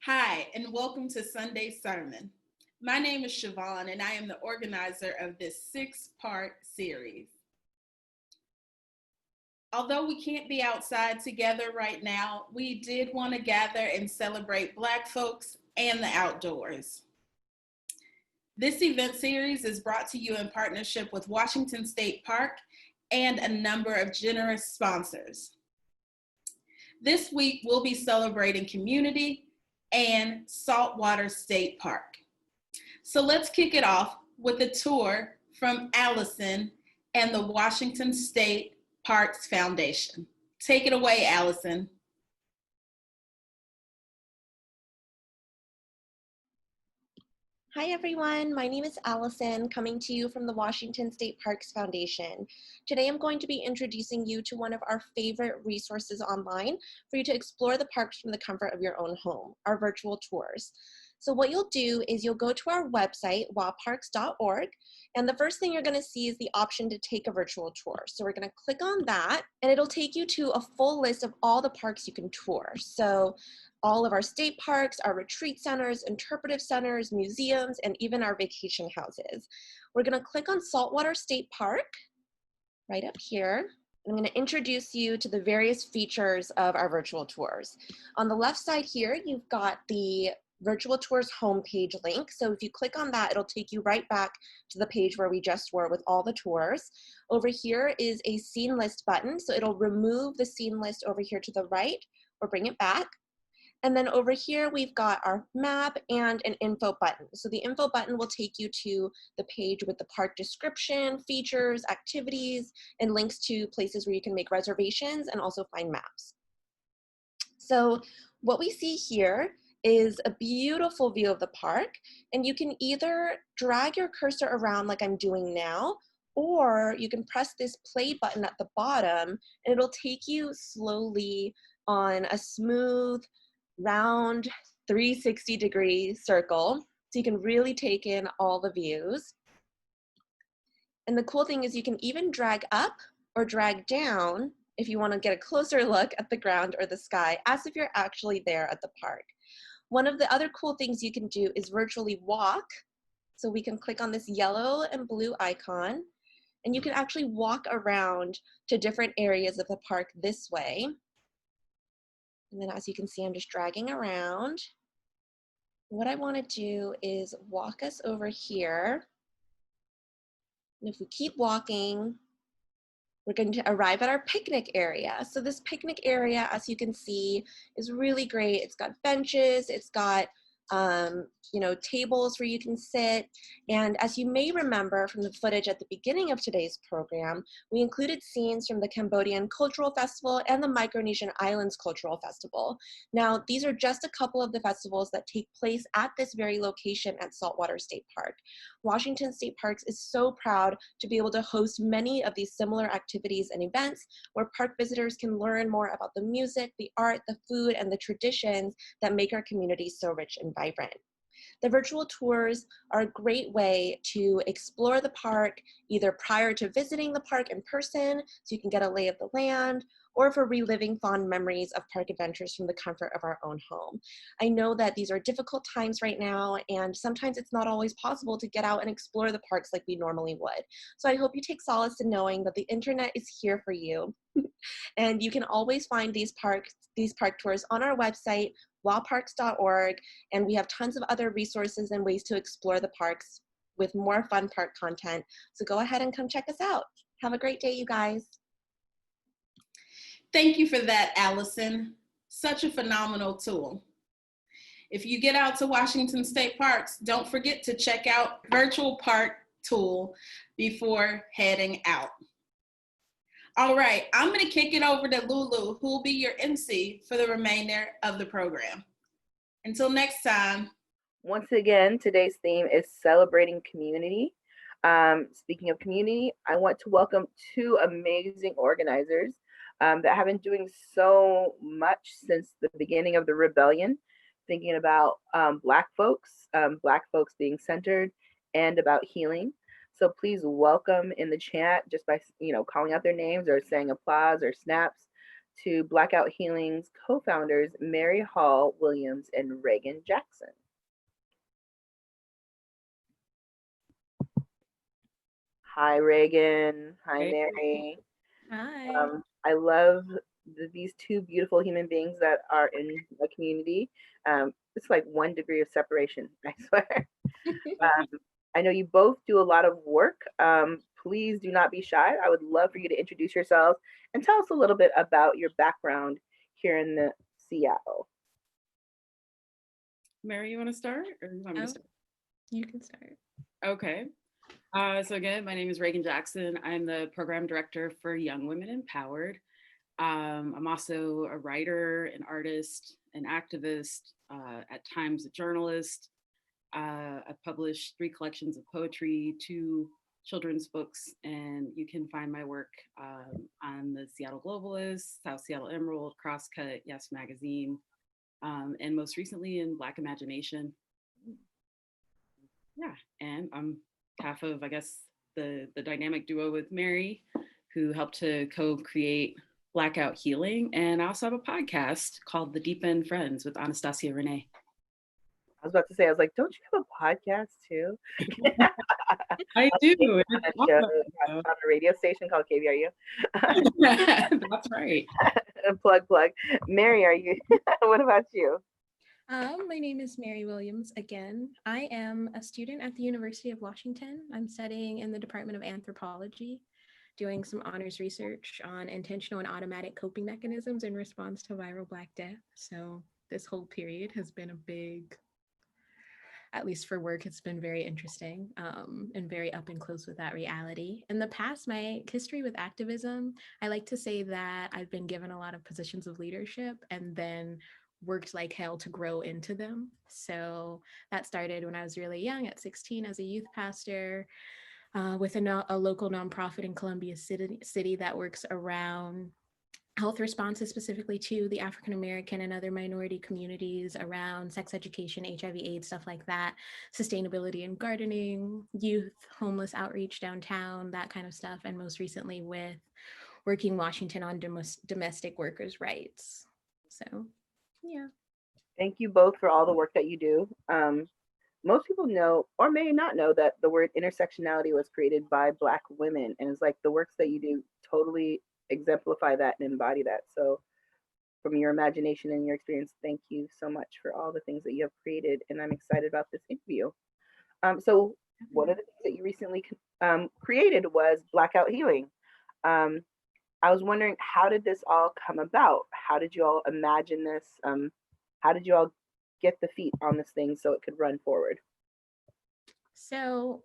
Hi, and welcome to Sundae Sermon. My name is Chevon, and I am the organizer of this 6-part series. Although we can't be outside together right now, we did want to gather and celebrate Black folks and the outdoors. This event series is brought to you in partnership with Washington State Park and a number of generous sponsors. This week, we'll be celebrating community and Saltwater State Park. So let's kick it off with a tour from Allison and the Washington State Parks Foundation. Take it away, Allison. Hi everyone, my name is Allison, coming to you from the Washington State Parks Foundation. Today I'm going to be introducing you to one of our favorite resources online for you to explore the parks from the comfort of your own home, our virtual tours. So what you'll do is you'll go to our website, waparks.org, and the first thing you're going to see is the option to take a virtual tour. So we're going to click on that, and it'll take you to a full list of all the parks you can tour. So all of our state parks, our retreat centers, interpretive centers, museums, and even our vacation houses. We're going to click on Saltwater State Park right up here. I'm going to introduce you to the various features of our virtual tours. On the left side here, you've got the virtual tours homepage link. So if you click on that, it'll take you right back to the page where we just were with all the tours. Over here is a scene list button. So it'll remove the scene list over here to the right or bring it back. And then over here, we've got our map and an info button. So the info button will take you to the page with the park description, features, activities, and links to places where you can make reservations and also find maps. So what we see here is a beautiful view of the park, and you can either drag your cursor around like I'm doing now, or you can press this play button at the bottom, and it'll take you slowly on a smooth, round 360-degree circle, so you can really take in all the views. And the cool thing is you can even drag up or drag down if you want to get a closer look at the ground or the sky, as if you're actually there at the park. One of the other cool things you can do is virtually walk. So we can click on this yellow and blue icon, And you can actually walk around to different areas of the park this way. And then as you can see, I'm just dragging around. What I want to do is walk us over here. And if we keep walking, we're going to arrive at our picnic area. So this picnic area, as you can see, is really great. It's got benches, it's got tables where you can sit. And as you may remember from the footage at the beginning of today's program, we included scenes from the Cambodian Cultural Festival and the Micronesian Islands Cultural Festival. Now, these are just a couple of the festivals that take place at this very location at Saltwater State Park. Washington State Parks is so proud to be able to host many of these similar activities and events where park visitors can learn more about the music, the art, the food, and the traditions that make our community so rich and vibrant. The virtual tours are a great way to explore the park either prior to visiting the park in person so you can get a lay of the land, or for reliving fond memories of park adventures from the comfort of our own home. I know that these are difficult times right now, and sometimes it's not always possible to get out and explore the parks like we normally would. So I hope you take solace in knowing that the internet is here for you. And you can always find these park tours on our website, wildparks.org, and we have tons of other resources and ways to explore the parks with more fun park content. So go ahead and come check us out. Have a great day, you guys. Thank you for that, Allison. Such a phenomenal tool. If you get out to Washington State Parks, don't forget to check out Virtual Park Tool before heading out. All right, I'm going to kick it over to Lulu, who will be your MC for the remainder of the program. Until next time. Once again, today's theme is celebrating community. Speaking of community, I want to welcome two amazing organizers that have been doing so much since the beginning of the rebellion, thinking about Black folks being centered, and about healing. So please welcome in the chat, just by calling out their names or saying applause or snaps, to Blackout Healing's co-founders, Mary Hall Williams and Reagan Jackson. Hi, Reagan. Hi, Mary. Hi. I love these two beautiful human beings that are in the community. It's like 1 degree of separation, I swear. I know you both do a lot of work. Please do not be shy. I would love for you to introduce yourselves and tell us a little bit about your background here in Seattle. Mary, you want to start? Or you want me to start? You can start. Okay. So again, my name is Reagan Jackson. I'm the program director for Young Women Empowered. I'm also a writer, an artist, an activist, at times a journalist. I've published 3 collections of poetry, 2 children's books, and you can find my work on the Seattle Globalist, South Seattle Emerald, Crosscut, Yes Magazine, and most recently in Black Imagination. Yeah, and I'm half of, I guess, the dynamic duo with Mary, who helped to co-create Blackout Healing. And I also have a podcast called The Deep End Friends with Anastasia Renee. I was about to say, I was like, don't you have a podcast too? I do. On a radio station called KVRU. That's right. Plug. Mary, what about you? My name is Mary Williams again. I am a student at the University of Washington. I'm studying in the Department of Anthropology, doing some honors research on intentional and automatic coping mechanisms in response to viral Black death. So this whole period has been a big, at least for work, it's been very interesting and very up and close with that reality. In the past, my history with activism, I like to say that I've been given a lot of positions of leadership and then worked like hell to grow into them. So that started when I was really young at 16 as a youth pastor with a local nonprofit in Columbia City that works around health responses specifically to the African American and other minority communities around sex education, HIV/AIDS, stuff like that, sustainability and gardening, youth, homeless outreach downtown, that kind of stuff, and most recently with working Washington on domestic workers' rights. So, yeah. Thank you both for all the work that you do. most people know or may not know that the word intersectionality was created by Black women, and it's like the works that you do totally exemplify that and embody that. So from your imagination and your experience, thank you so much for all the things that you have created, and I'm excited about this interview. So one of the things that you recently created was Blackout Healing. Um, I was wondering, how did this all come about? How did you all imagine this? How did you all get the feet on this thing so it could run forward? So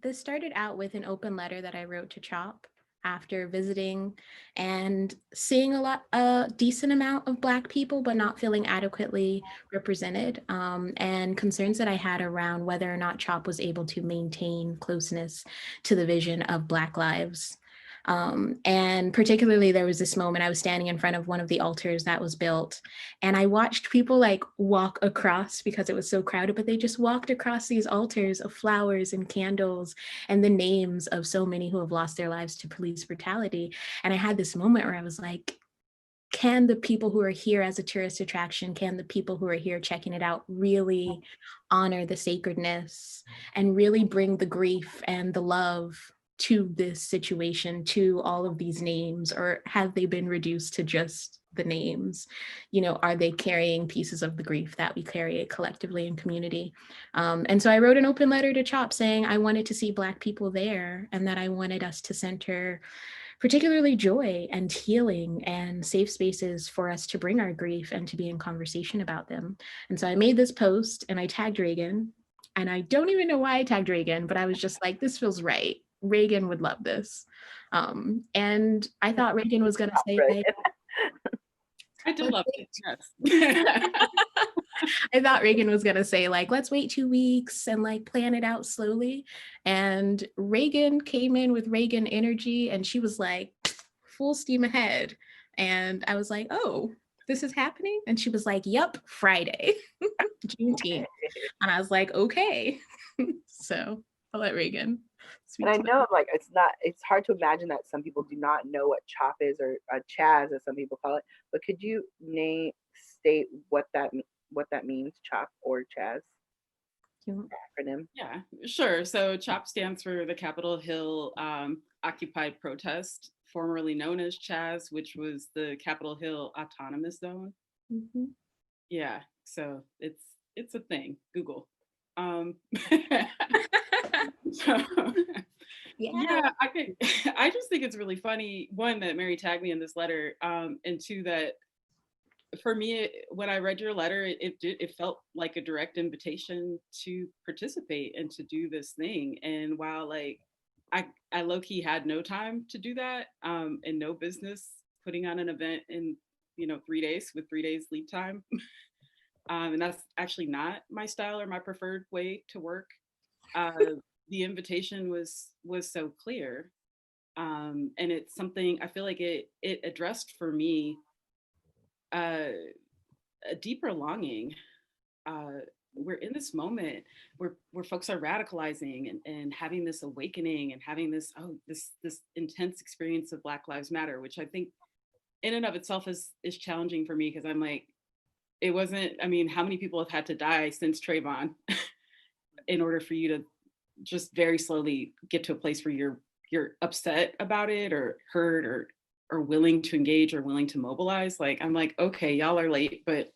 this started out with an open letter that I wrote to CHOP after visiting and seeing a decent amount of Black people, but not feeling adequately represented, and concerns that I had around whether or not CHOP was able to maintain closeness to the vision of Black lives. And particularly there was this moment I was standing in front of one of the altars that was built, and I watched people like walk across because it was so crowded, but they just walked across these altars of flowers and candles and the names of so many who have lost their lives to police brutality. And I had this moment where I was like, can the people who are here as a tourist attraction, can the people who are here checking it out really honor the sacredness and really bring the grief and the love to this situation, to all of these names, or have they been reduced to just the names? You know, are they carrying pieces of the grief that we carry collectively in community? And so I wrote an open letter to CHOP saying I wanted to see Black people there and that I wanted us to center particularly joy and healing and safe spaces for us to bring our grief and to be in conversation about them. And so I made this post and I tagged Reagan, and I don't even know why I tagged Reagan, but I was just like, this feels right. Reagan would love this. And I thought Reagan was going to say, Right. I did love it, yes. I thought Reagan was going to say, like, let's wait 2 weeks and like plan it out slowly. And Reagan came in with Reagan energy and she was like, full steam ahead. And I was like, oh, this is happening? And she was like, yep, Friday, Juneteenth. And I was like, okay. So I'll let Reagan speak. And I to know, like, it's hard to imagine that some people do not know what CHOP is, or Chaz, as some people call it. But could you state what that means, CHOP or Chaz? Acronym. Yeah, sure. So CHOP stands for the Capitol Hill Occupied Protest, formerly known as Chaz, which was the Capitol Hill Autonomous Zone. Mm-hmm. Yeah, so it's a thing. Google. So, yeah, I just think it's really funny, one, that Mary tagged me in this letter, and two, that for me, when I read your letter, it felt like a direct invitation to participate and to do this thing. And while like I low-key had no time to do that, and no business putting on an event in 3 days with 3 days lead time, and that's actually not my style or my preferred way to work. The invitation was so clear, and it's something I feel like it addressed for me a deeper longing. We're in this moment where folks are radicalizing and having this awakening and having this intense experience of Black Lives Matter, which I think in and of itself is challenging for me, because I'm like, it wasn't, I mean, how many people have had to die since Chevon in order for you to just very slowly get to a place where you're upset about it or hurt or willing to engage or willing to mobilize. Like, I'm like, okay, y'all are late, but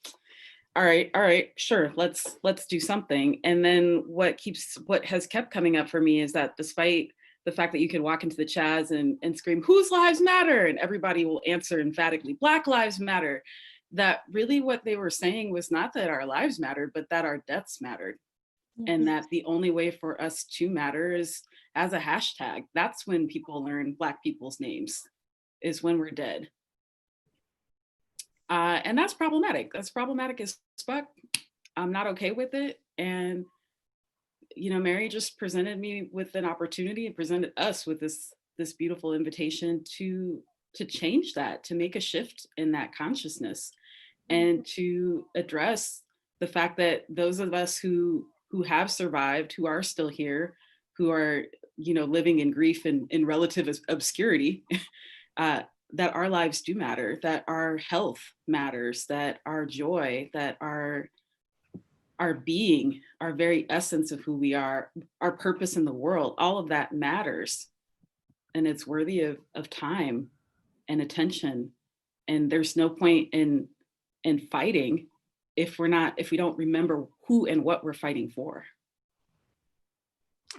all right, sure, let's do something. And then what has kept coming up for me is that despite the fact that you can walk into the Chaz and scream, whose lives matter? And everybody will answer emphatically, Black lives matter. That really what they were saying was not that our lives mattered, but that our deaths mattered. And that the only way for us to matter is as a hashtag. That's when people learn Black people's names, is when we're dead. And that's problematic. That's problematic as fuck. I'm not okay with it. And, Mary just presented me with an opportunity and presented us with this beautiful invitation to change that, to make a shift in that consciousness, and to address the fact that those of us who have survived, who are still here, who are, living in grief and in relative obscurity, that our lives do matter, that our health matters, that our joy, that our our being, our very essence of who we are, our purpose in the world, all of that matters. And it's worthy of time and attention. And there's no point in fighting if we don't remember who and what we're fighting for.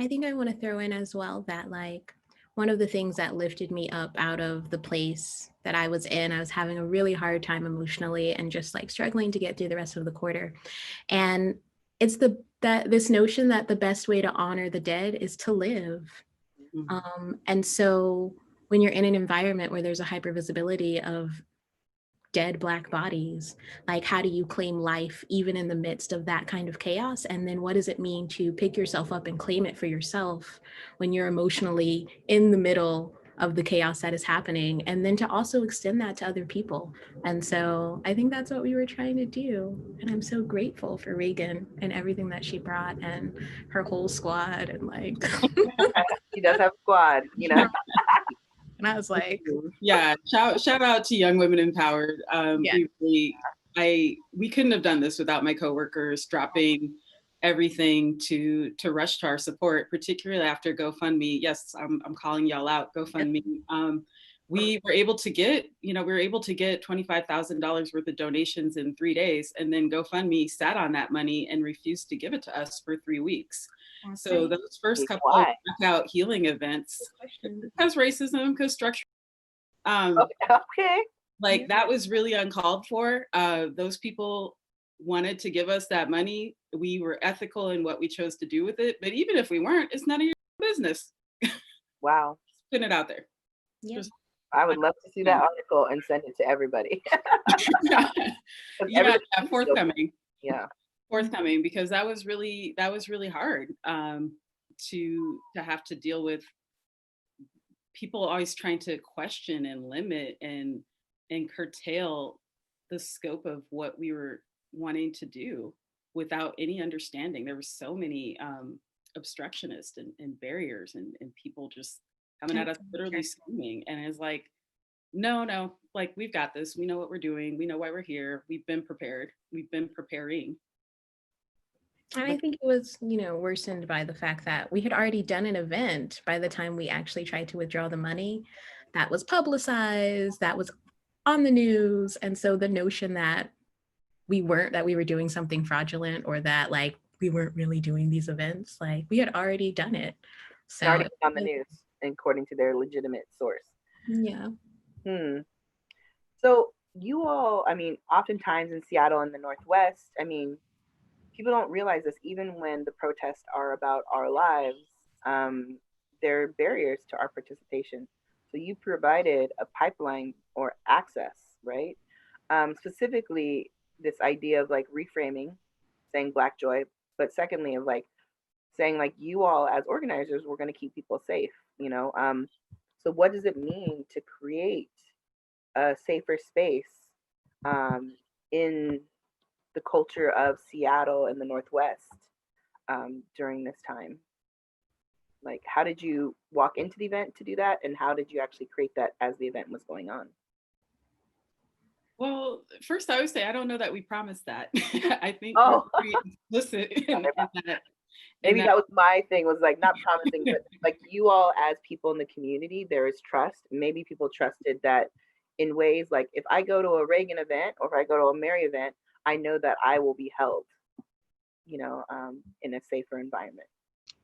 I think I want to throw in as well that like one of the things that lifted me up out of the place that I was in, I was having a really hard time emotionally and just like struggling to get through the rest of the quarter. And it's this notion that the best way to honor the dead is to live. And so when you're in an environment where there's a hypervisibility of dead Black bodies, like how do you claim life even in the midst of that kind of chaos? And then what does it mean to pick yourself up and claim it for yourself when you're emotionally in the middle of the chaos that is happening, and then to also extend that to other people? And so I think that's what we were trying to do. And I'm so grateful for Reagan and everything that she brought and her whole squad. And like She does have a squad, you know. And I was like, yeah, shout out to Young Women Empowered. Yeah. We couldn't have done this without my coworkers dropping everything to rush to our support, particularly after GoFundMe. Yes, I'm calling y'all out, GoFundMe. We were able to get $25,000 worth of donations in 3 days, and then GoFundMe sat on that money and refused to give it to us for 3 weeks. So those first couple of knockout healing events, because racism, because structure, okay, like that was really uncalled for. Those people wanted to give us that money. We were ethical in what we chose to do with it, but even if we weren't, it's none of your business. Wow. Putting it out there. Yeah. I would love to see that article and send it to everybody. Yeah, forthcoming. Yeah. Forthcoming, because that was really hard to have to deal with people always trying to question and limit and curtail the scope of what we were wanting to do without any understanding. There were so many obstructionists and barriers and people just coming at us literally screaming. And it's like, no, like we've got this. We know what we're doing. We know why we're here. We've been prepared. We've been preparing. And I think it was, worsened by the fact that we had already done an event by the time we actually tried to withdraw the money that was publicized, that was on the news. And so the notion that we were doing something fraudulent, or that like we weren't really doing these events, like we had already done it. So already on the news, according to their legitimate source. Yeah. So you all, oftentimes in Seattle and the Northwest, people don't realize this, even when the protests are about our lives, there are barriers to our participation. So you provided a pipeline or access, right? Specifically, this idea of like reframing, saying Black joy, but secondly, of like saying like you all as organizers, we're going to keep people safe, So what does it mean to create a safer space in the culture of Seattle and the Northwest during this time? Like, how did you walk into the event to do that? And how did you actually create that as the event was going on? Well, first I would say, I don't know that we promised that. I think we're pretty explicit in that. Maybe that was my thing, was like not promising, but like you all as people in the community, there is trust. Maybe people trusted that in ways like if I go to a Reagan event or if I go to a Mary event, I know that I will be held, in a safer environment.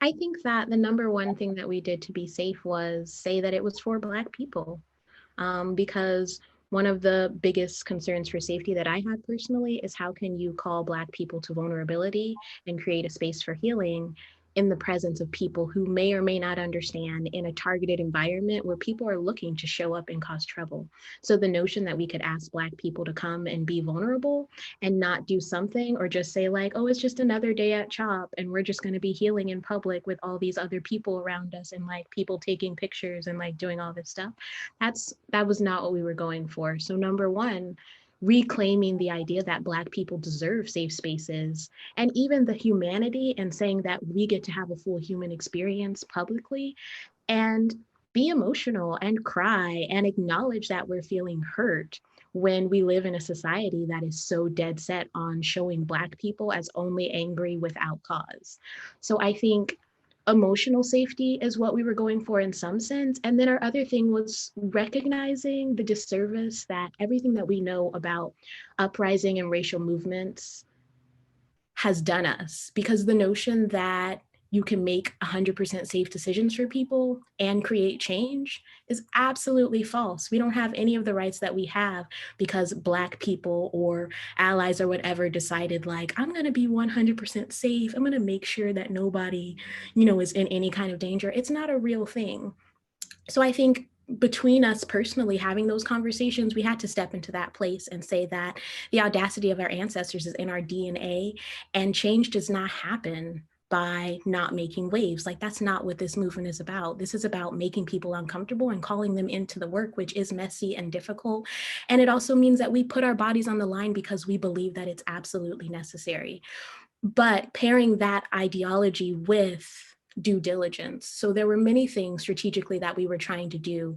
I think that the number one thing that we did to be safe was say that it was for Black people, because one of the biggest concerns for safety that I had personally is how can you call Black people to vulnerability and create a space for healing in the presence of people who may or may not understand, in a targeted environment where people are looking to show up and cause trouble. So the notion that we could ask Black people to come and be vulnerable and not do something, or just say like, oh, it's just another day at CHOP and we're just going to be healing in public with all these other people around us and like people taking pictures and like doing all this stuff. That was not what we were going for. So number one, reclaiming the idea that Black people deserve safe spaces, and even the humanity, and saying that we get to have a full human experience publicly and be emotional and cry and acknowledge that we're feeling hurt when we live in a society that is so dead set on showing Black people as only angry without cause. So I think emotional safety is what we were going for in some sense. And then our other thing was recognizing the disservice that everything that we know about uprising and racial movements has done us, because the notion that you can make 100% safe decisions for people and create change is absolutely false. We don't have any of the rights that we have because Black people or allies or whatever decided, like, I'm going to be 100% safe. I'm going to make sure that nobody, is in any kind of danger. It's not a real thing. So I think between us personally having those conversations, we had to step into that place and say that the audacity of our ancestors is in our DNA, and change does not happen by not making waves. Like, that's not what this movement is about. This is about making people uncomfortable and calling them into the work, which is messy and difficult. And it also means that we put our bodies on the line because we believe that it's absolutely necessary. But pairing that ideology with due diligence. So there were many things strategically that we were trying to do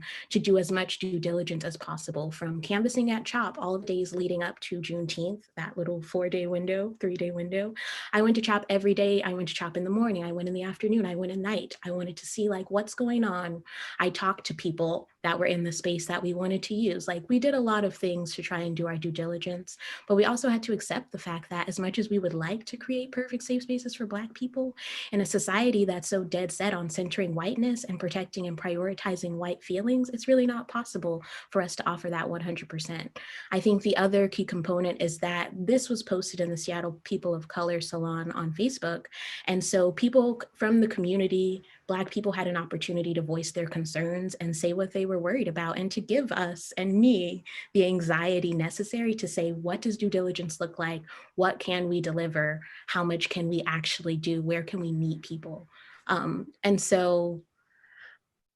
as much due diligence as possible, from canvassing at CHOP all of days leading up to Juneteenth, that little 4-day window, 3-day window. I went to CHOP every day. I went to CHOP in the morning. I went in the afternoon. I went at night. I wanted to see, like, what's going on. I talked to people that were in the space that we wanted to use. Like, we did a lot of things to try and do our due diligence, but we also had to accept the fact that as much as we would like to create perfect safe spaces for Black people in a society that's so dead set on centering whiteness and protecting and prioritizing white feelings, it's really not possible for us to offer that 100%. I think the other key component is that this was posted in the Seattle People of Color Salon on Facebook. And so people from the community, Black people, had an opportunity to voice their concerns and say what they were worried about, and to give us and me the anxiety necessary to say, what does due diligence look like? What can we deliver? How much can we actually do? Where can we meet people? And so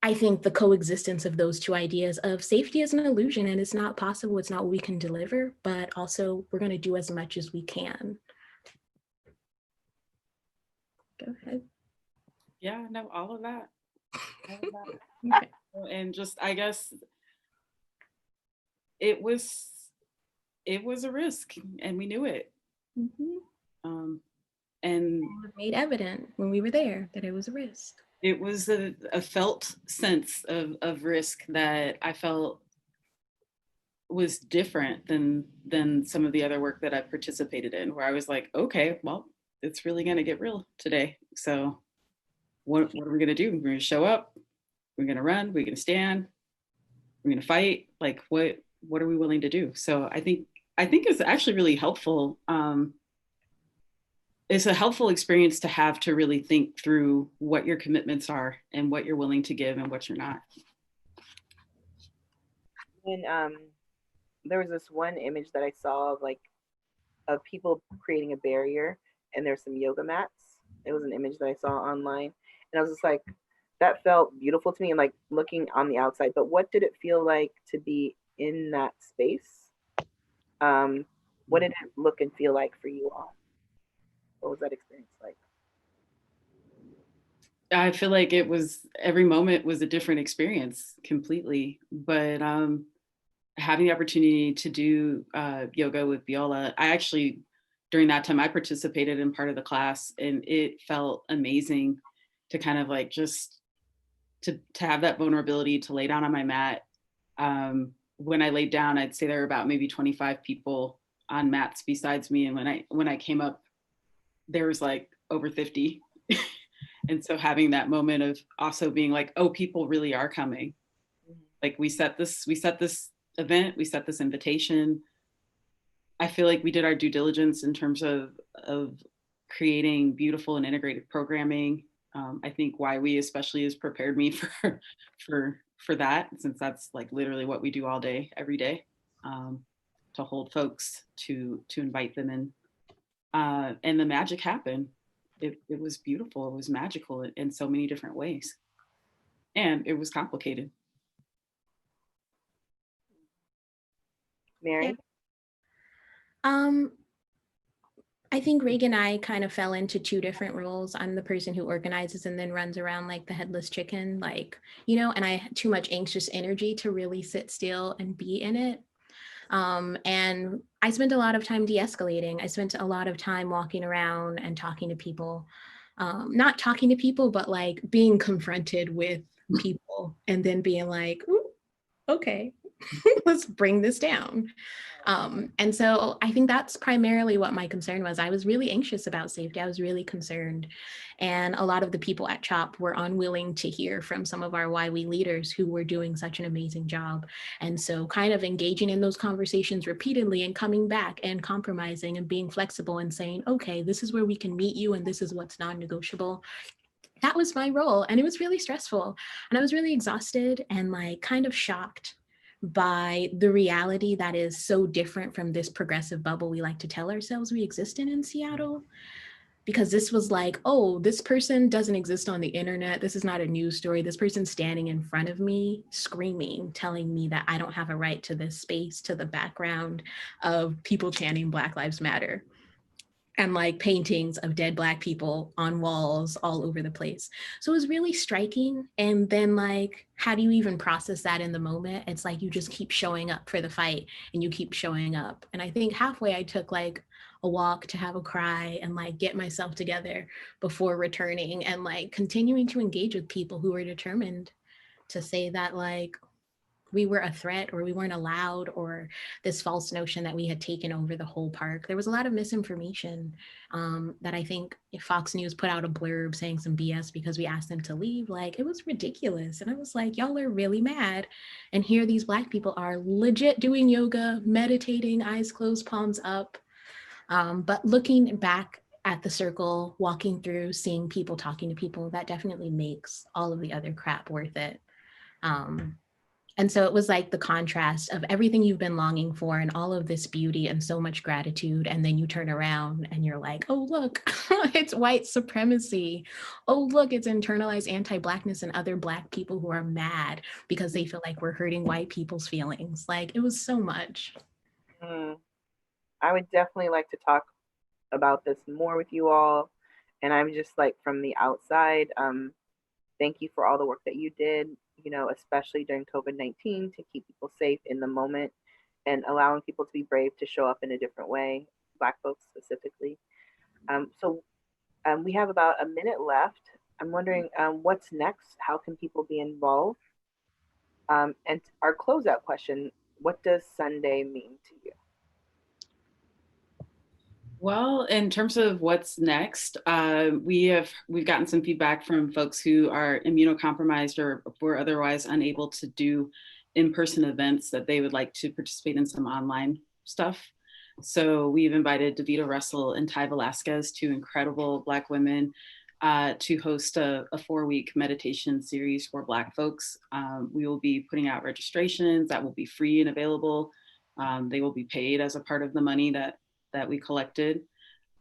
I think the coexistence of those two ideas of safety is an illusion and it's not possible, it's not what we can deliver, but also we're going to do as much as we can. Go ahead. Yeah, no, all of that. Okay. And just, I guess it was a risk, and we knew it. Mm-hmm. And it was made evident when we were there that it was a risk. It was a felt sense of risk that I felt was different than some of the other work that I've participated in, where I was like, okay, well, it's really going to get real today. So what are we going to do? We're going to show up. We're going to run. We're going to stand. We're going to fight. Like, what are we willing to do? So I think it's actually really helpful. It's a helpful experience to have to really think through what your commitments are and what you're willing to give and what you're not. And there was this one image that I saw of people creating a barrier, and there's some yoga mats. It was an image that I saw online, and I was just like, that felt beautiful to me, and like looking on the outside. But what did it feel like to be in that space? What did it look and feel like for you all? What was that experience like? I feel like every moment was a different experience completely, but having the opportunity to do yoga with Viola, I actually, during that time, I participated in part of the class, and it felt amazing to kind of like just to have that vulnerability to lay down on my mat. When I laid down, I'd say there were about maybe 25 people on mats besides me, and when I came up, there was like over 50. And so having that moment of also being like, oh, people really are coming. Like we set this event, we set this invitation. I feel like we did our due diligence in terms of creating beautiful and integrated programming. I think YWE especially has prepared me for that, since that's like literally what we do all day, every day, to hold folks, to invite them in. And the magic happened. It was beautiful. It was magical in so many different ways. And it was complicated. Mary? I think Reagan and I kind of fell into two different roles. I'm the person who organizes and then runs around like the headless chicken, and I had too much anxious energy to really sit still and be in it. And I spent a lot of time de-escalating. I spent a lot of time walking around and talking to people. Not talking to people, but like being confronted with people and then being like, "Ooh, okay, let's bring this down." And so I think that's primarily what my concern was. I was really anxious about safety. I was really concerned. And a lot of the people at CHOP were unwilling to hear from some of our YWE leaders who were doing such an amazing job. And so kind of engaging in those conversations repeatedly and coming back and compromising and being flexible and saying, okay, this is where we can meet you and this is what's non-negotiable. That was my role. And it was really stressful. And I was really exhausted and like kind of shocked by the reality that is so different from this progressive bubble we like to tell ourselves we exist in Seattle. Because this was like, oh, this person doesn't exist on the internet. This is not a news story. This person's standing in front of me, screaming, telling me that I don't have a right to this space, to the background of people chanting Black Lives Matter, and like paintings of dead Black people on walls all over the place. So it was really striking. And then like, how do you even process that in the moment? It's like you just keep showing up for the fight and you keep showing up. And I think halfway I took like a walk to have a cry and like get myself together before returning and like continuing to engage with people who were determined to say that like we were a threat or we weren't allowed, or this false notion that we had taken over the whole park. There was a lot of misinformation that I think if Fox News put out a blurb saying some BS because we asked them to leave, like it was ridiculous. And I was like, y'all are really mad. And here these Black people are legit doing yoga, meditating, eyes closed, palms up. But looking back at the circle, walking through, seeing people, talking to people, that definitely makes all of the other crap worth it. And so it was like the contrast of everything you've been longing for and all of this beauty and so much gratitude. And then you turn around and you're like, oh, look, it's white supremacy. Oh, look, it's internalized anti-Blackness and other Black people who are mad because they feel like we're hurting white people's feelings. Like it was so much. I would definitely like to talk about this more with you all. And I'm just like from the outside, thank you for all the work that you did, you know, especially during COVID-19 to keep people safe in the moment and allowing people to be brave to show up in a different way, Black folks specifically. So we have about a minute left. I'm wondering what's next? How can people be involved? And our closeout question, what does Sundae mean to you? Well, in terms of what's next, we've gotten some feedback from folks who are immunocompromised or were otherwise unable to do in-person events that they would like to participate in some online stuff. So we've invited Davita Russell and Ty Velasquez, two incredible Black women, to host a 4-week meditation series for Black folks. We will be putting out registrations that will be free and available. They will be paid as a part of the money that we collected.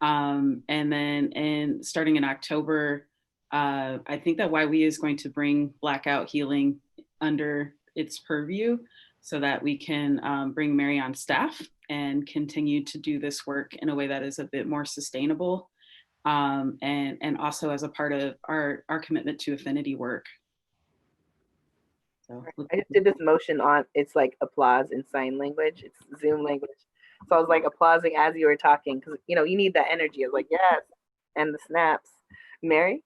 And then starting in October, I think that YWE is going to bring Blackout Healing under its purview so that we can bring Mary on staff and continue to do this work in a way that is a bit more sustainable, and also as a part of our commitment to affinity work. So I just did this motion on, it's like applause in sign language, it's Zoom language. So I was like applauding as you were talking because, you know, you need that energy. I was like, yes, and the snaps. Mary?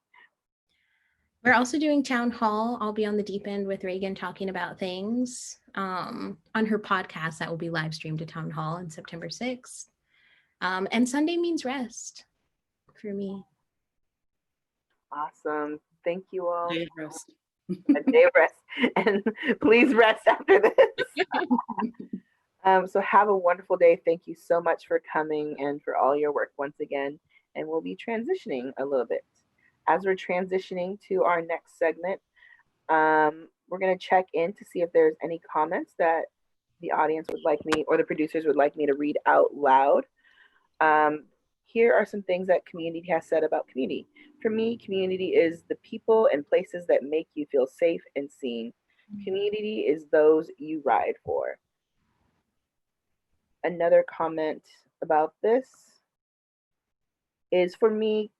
We're also doing town hall. I'll be on the deep end with Reagan talking about things on her podcast that will be live streamed to town hall on September 6th. And Sunday means rest for me. Awesome. Thank you all. day of rest. A day of rest. And please rest after this. So have a wonderful day. Thank you so much for coming and for all your work once again. And we'll be transitioning a little bit. As we're transitioning to our next segment, we're going to check in to see if there's any comments that the audience would like me or the producers would like me to read out loud. Here are some things that community has said about community. For me, community is the people and places that make you feel safe and seen. Community is those you ride for. Another comment about this is, for me,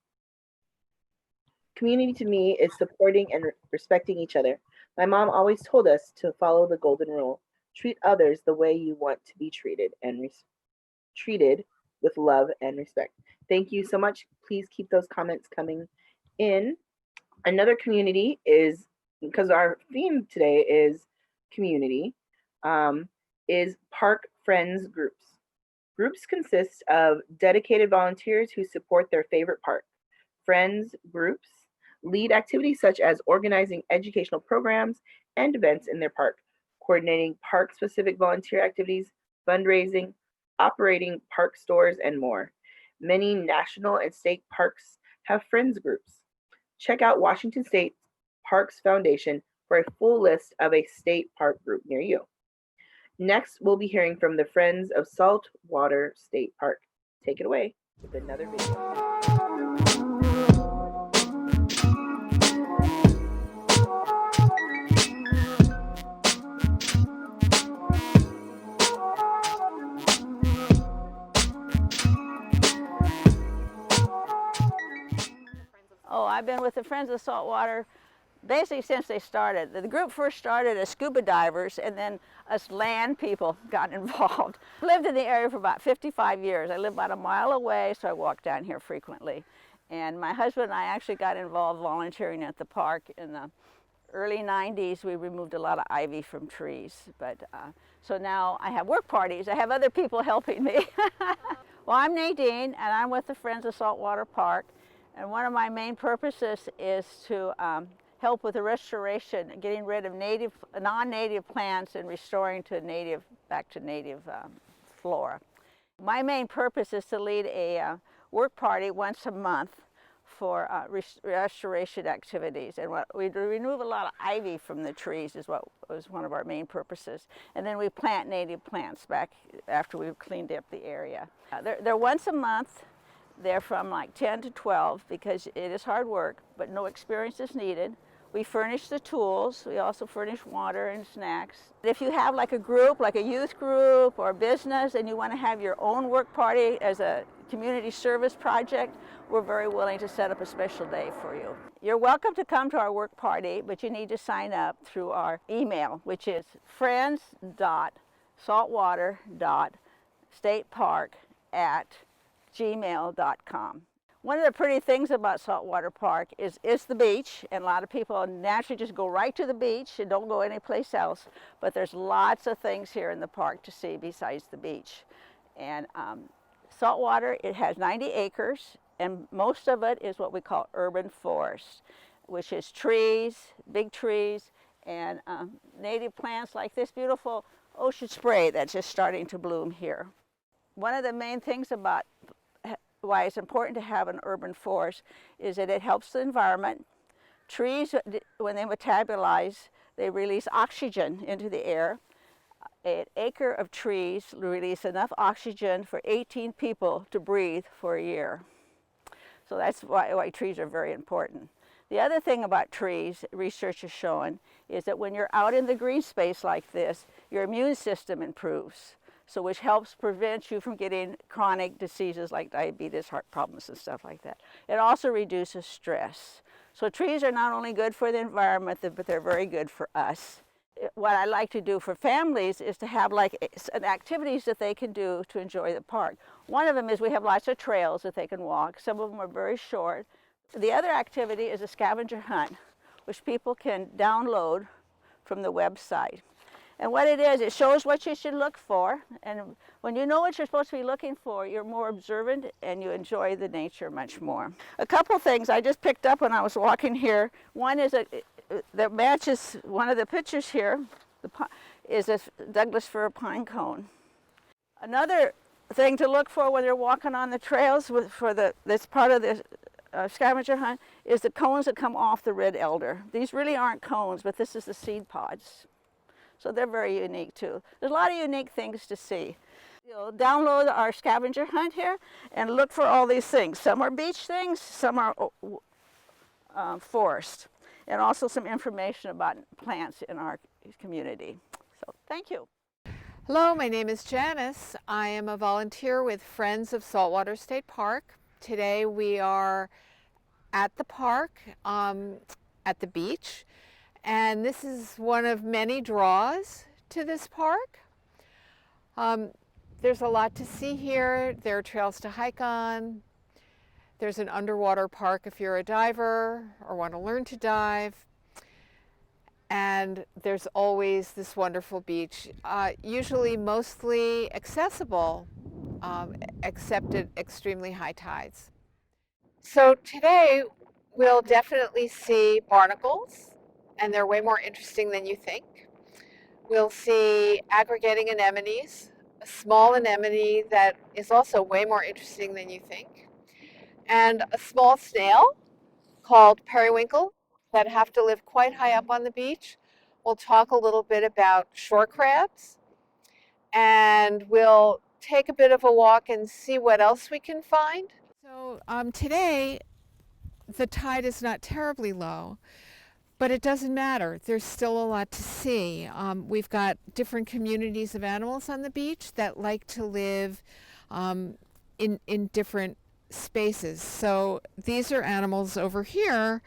community to me is supporting and respecting each other. My mom always told us to follow the golden rule. Treat others the way you want to be treated and treated with love and respect. Thank you so much. Please keep those comments coming in. Another community is, because our theme today is community, is park friends groups. Groups consist of dedicated volunteers who support their favorite park. Friends groups lead activities such as organizing educational programs and events in their park, coordinating park-specific volunteer activities, fundraising, operating park stores, and more. Many national and state parks have friends groups. Check out Washington State Parks Foundation for a full list of a state park group near you. Next, we'll be hearing from the Friends of Saltwater State Park. Take it away with another video. Oh, I've been with the Friends of Saltwater basically since they started. The group first started as scuba divers, and then us land people got involved. I lived in the area for about 55 years. I live about a mile away, so I walk down here frequently. And my husband and I actually got involved volunteering at the park in the early 90s. We removed a lot of ivy from trees. So now I have work parties. I have other people helping me. Well, I'm Nadine, and I'm with the Friends of Saltwater Park. And one of my main purposes is to help with the restoration, getting rid of non-native plants and restoring back to native flora. My main purpose is to lead a work party once a month for restoration activities. And we remove a lot of ivy from the trees is what was one of our main purposes. And then we plant native plants back after we've cleaned up the area. They're once a month. They're from like 10 to 12 because it is hard work, but no experience is needed. We furnish the tools. We also furnish water and snacks. If you have like a group, like a youth group or a business, and you want to have your own work party as a community service project, we're very willing to set up a special day for you. You're welcome to come to our work party, but you need to sign up through our email, which is friends.saltwater.statepark@gmail.com. One of the pretty things about Saltwater Park is the beach, and a lot of people naturally just go right to the beach and don't go anyplace else, but there's lots of things here in the park to see besides the beach. And Saltwater, it has 90 acres, and most of it is what we call urban forest, which is trees, big trees, and native plants like this beautiful ocean spray that's just starting to bloom here. One of the main things about why it's important to have an urban forest is that it helps the environment. Trees, when they metabolize, they release oxygen into the air. An acre of trees release enough oxygen for 18 people to breathe for a year. So that's why trees are very important. The other thing about trees, research has shown, is that when you're out in the green space like this, your immune system improves. So which helps prevent you from getting chronic diseases like diabetes, heart problems, and stuff like that. It also reduces stress. So trees are not only good for the environment, but they're very good for us. What I like to do for families is to have like activities that they can do to enjoy the park. One of them is we have lots of trails that they can walk. Some of them are very short. The other activity is a scavenger hunt, which people can download from the website. And what it is, it shows what you should look for. And when you know what you're supposed to be looking for, you're more observant and you enjoy the nature much more. A couple things I just picked up when I was walking here. One is that matches one of the pictures here, is a Douglas fir pine cone. Another thing to look for when you're walking on the trails that's part of the scavenger hunt is the cones that come off the red elder. These really aren't cones, but this is the seed pods. So they're very unique too. There's a lot of unique things to see. You'll download our scavenger hunt here and look for all these things. Some are beach things, some are forest, and also some information about plants in our community. So thank you. Hello, my name is Janice. I am a volunteer with Friends of Saltwater State Park. Today we are at the park, at the beach. And this is one of many draws to this park. There's a lot to see here. There are trails to hike on. There's an underwater park if you're a diver or want to learn to dive. And there's always this wonderful beach, usually mostly accessible, except at extremely high tides. So today we'll definitely see barnacles, and they're way more interesting than you think. We'll see aggregating anemones, a small anemone that is also way more interesting than you think, and a small snail called periwinkle that have to live quite high up on the beach. We'll talk a little bit about shore crabs, and we'll take a bit of a walk and see what else we can find. So today, the tide is not terribly low, but it doesn't matter. There's still a lot to see. We've got different communities of animals on the beach that like to live in different spaces. So these are animals over here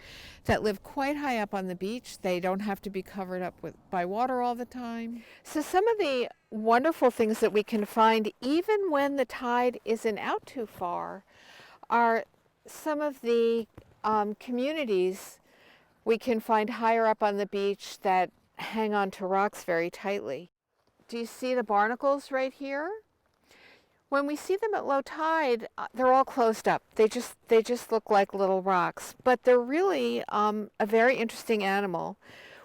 that live quite high up on the beach. They don't have to be covered up by water all the time. So some of the wonderful things that we can find even when the tide isn't out too far are some of the communities we can find higher up on the beach that hang on to rocks very tightly. Do you see the barnacles right here? When we see them at low tide, they're all closed up. They just look like little rocks, but they're really a very interesting animal.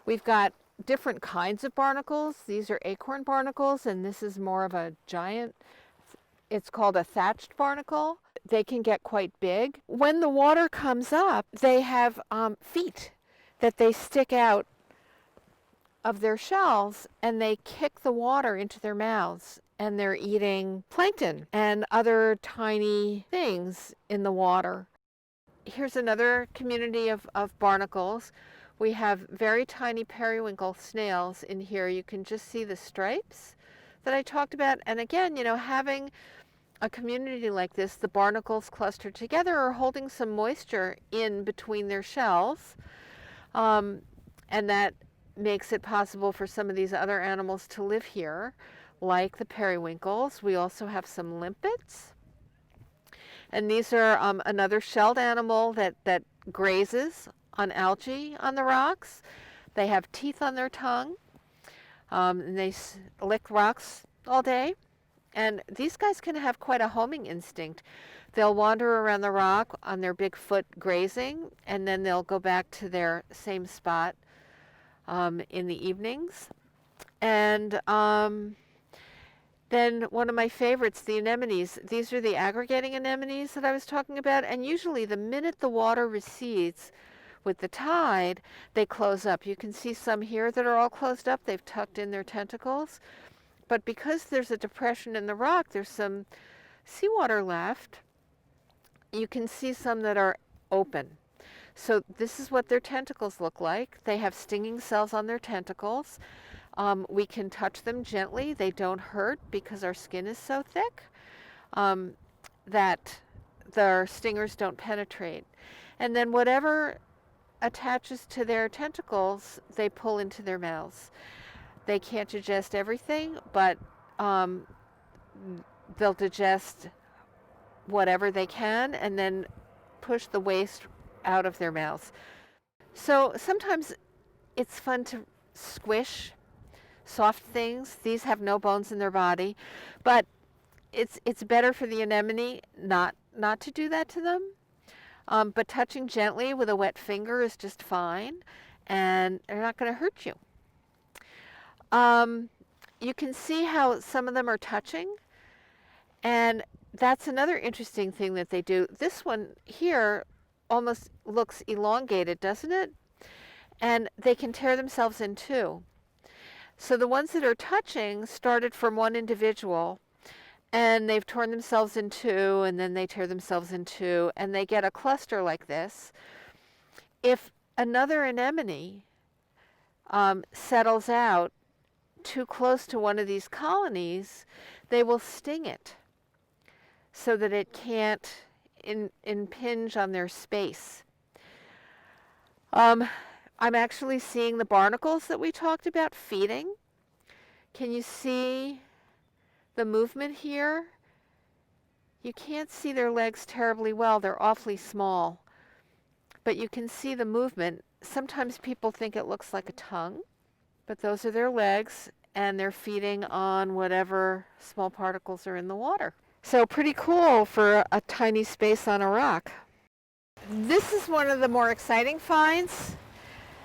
We've got different kinds of barnacles. These are acorn barnacles, and this is more of a giant. It's called a thatched barnacle. They can get quite big. When the water comes up, they have feet that they stick out of their shells, and they kick the water into their mouths, and they're eating plankton and other tiny things in the water. Here's another community of barnacles. We have very tiny periwinkle snails in here. You can just see the stripes that I talked about. And again, you know, having a community like this, the barnacles clustered together are holding some moisture in between their shells. And that makes it possible for some of these other animals to live here, like the periwinkles. We also have some limpets. And these are another shelled animal that grazes on algae on the rocks. They have teeth on their tongue, and they lick rocks all day. And these guys can have quite a homing instinct. They'll wander around the rock on their big foot grazing, and then they'll go back to their same spot in the evenings. And then one of my favorites, the anemones. These are the aggregating anemones that I was talking about. And usually the minute the water recedes with the tide, they close up. You can see some here that are all closed up. They've tucked in their tentacles. But because there's a depression in the rock, there's some seawater left. You can see some that are open. So this is what their tentacles look like. They have stinging cells on their tentacles. We can touch them gently. They don't hurt because our skin is so thick that their stingers don't penetrate. And then whatever attaches to their tentacles, they pull into their mouths. They can't digest everything, but they'll digest whatever they can and then push the waste out of their mouths. So sometimes it's fun to squish soft things. These have no bones in their body, but it's better for the anemone not to do that to them. But touching gently with a wet finger is just fine, and they're not going to hurt you. You can see how some of them are touching, and that's another interesting thing that they do. This one here almost looks elongated, doesn't it? And they can tear themselves in two. So the ones that are touching started from one individual, and they've torn themselves in two, and then they tear themselves in two, and they get a cluster like this. If another anemone settles out too close to one of these colonies, they will sting it so that it can't impinge on their space. I'm actually seeing the barnacles that we talked about feeding Can you see the movement here? You can't see their legs terribly well. They're awfully small. But you can see the movement. Sometimes people think it looks like a tongue, but those are their legs, and they're feeding on whatever small particles are in the water. So pretty cool for a tiny space on a rock. This is one of the more exciting finds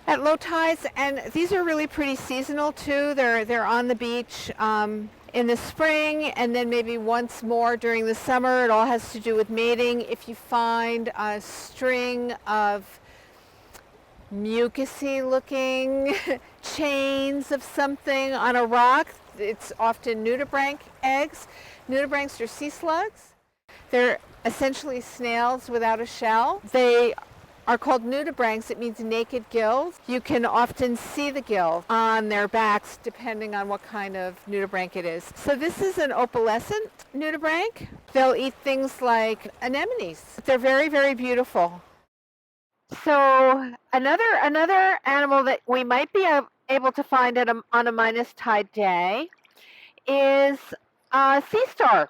at low tides, and these are really pretty seasonal too. They're on the beach in the spring, and then maybe once more during the summer. It all has to do with mating. If you find a string of mucusy looking chains of something on a rock, it's often nudibranch eggs. Nudibranchs are sea slugs. They're essentially snails without a shell. They are called nudibranchs. It means naked gills. You can often see the gills on their backs depending on what kind of nudibranch it is. So this is an opalescent nudibranch. They'll eat things like anemones. They're very, very beautiful. So another animal that we might be able to find on a minus tide day is a sea star.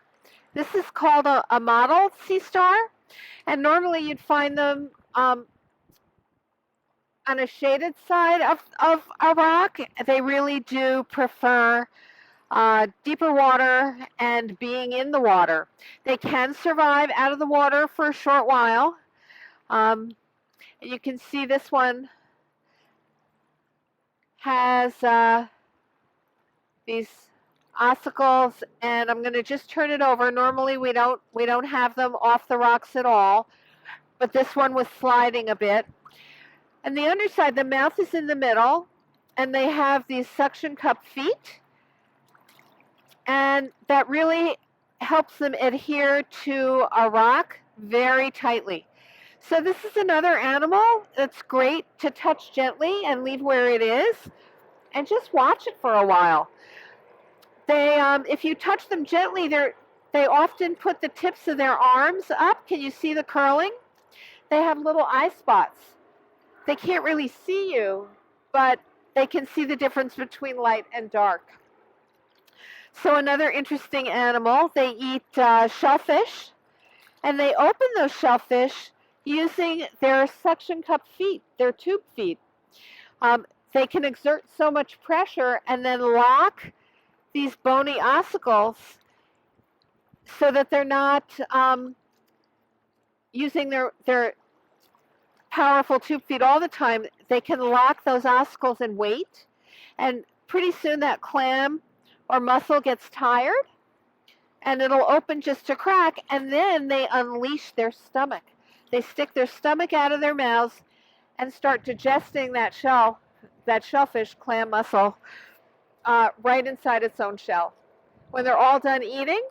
This is called a mottled sea star, and normally you'd find them on a shaded side of a rock. They really do prefer deeper water and being in the water. They can survive out of the water for a short while. And you can see this one has these ossicles, and I'm going to just turn it over. Normally we don't have them off the rocks at all, but this one was sliding a bit. And the underside, the mouth is in the middle, and they have these suction cup feet, and that really helps them adhere to a rock very tightly. So this is another animal that's great to touch gently and leave where it is and just watch it for a while. They, if you touch them gently, they often put the tips of their arms up. Can you see the curling? They have little eye spots. They can't really see you, but they can see the difference between light and dark. So another interesting animal, they eat shellfish, and they open those shellfish using their suction cup feet, their tube feet. They can exert so much pressure and then lock these bony ossicles so that they're not using their powerful tube feet all the time. They can lock those ossicles and wait, and pretty soon that clam or mussel gets tired, and it'll open just a crack, and then they unleash their stomach. They stick their stomach out of their mouths and start digesting that shellfish, clam, mussel, right inside its own shell. When they're all done eating,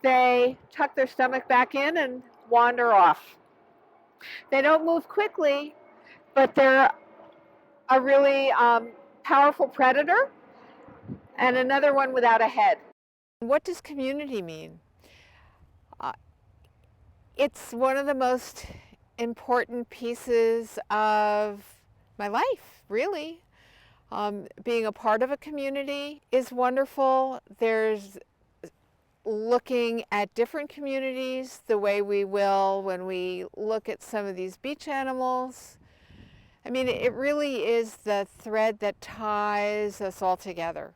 they tuck their stomach back in and wander off. They don't move quickly, but they're a really powerful predator, and another one without a head. What does community mean? It's one of the most important pieces of my life, really. Being a part of a community is wonderful. There's looking at different communities the way we will when we look at some of these beach animals. I mean, it really is the thread that ties us all together.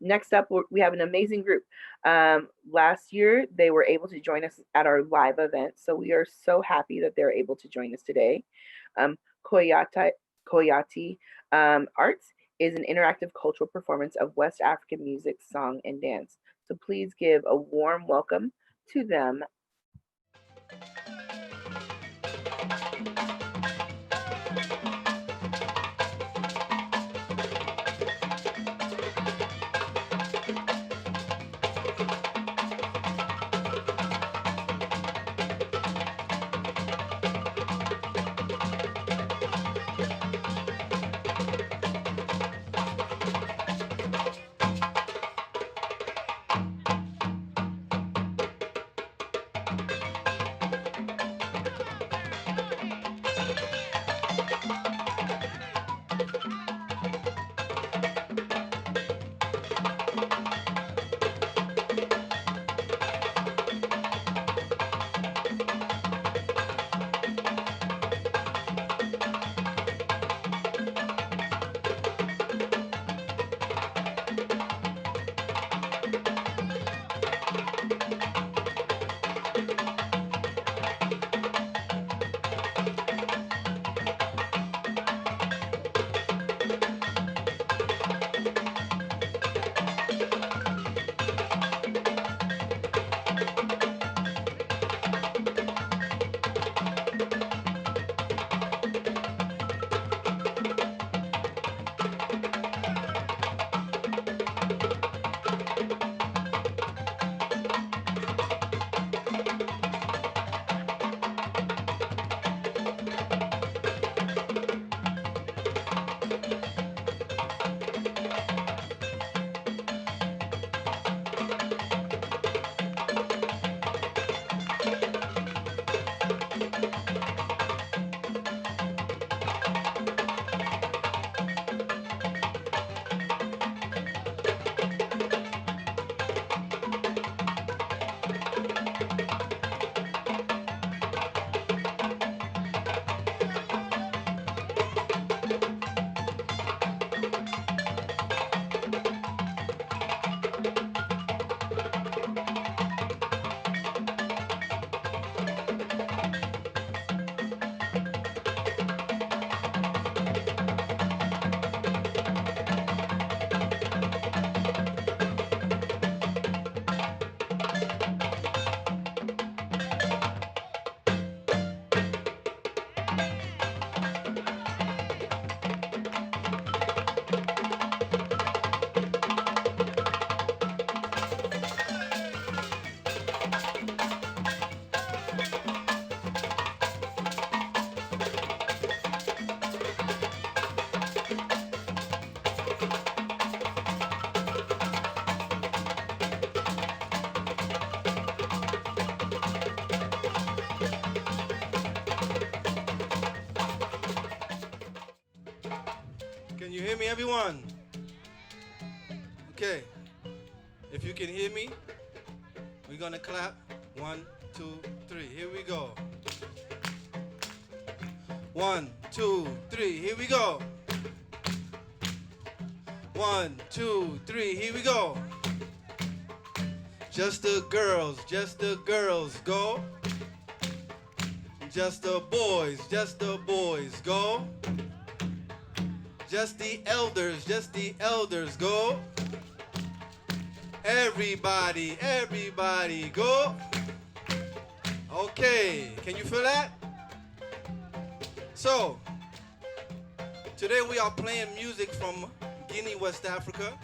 Next up, we have an amazing group. Last year, they were able to join us at our live event, so we are so happy that they're able to join us today. Kouyate Arts is an interactive cultural performance of West African music, song, and dance. So please give a warm welcome to them. hear me, everyone? Okay. If you can hear me, we're gonna clap. 1, 2, 3. Here we go. 1, 2, 3. Here we go. 1, 2, 3. Here we go. Just the girls, go. Just the boys, go. Just the elders, go. Everybody, go. Okay, can you feel that? So, today we are playing music from Guinea, West Africa,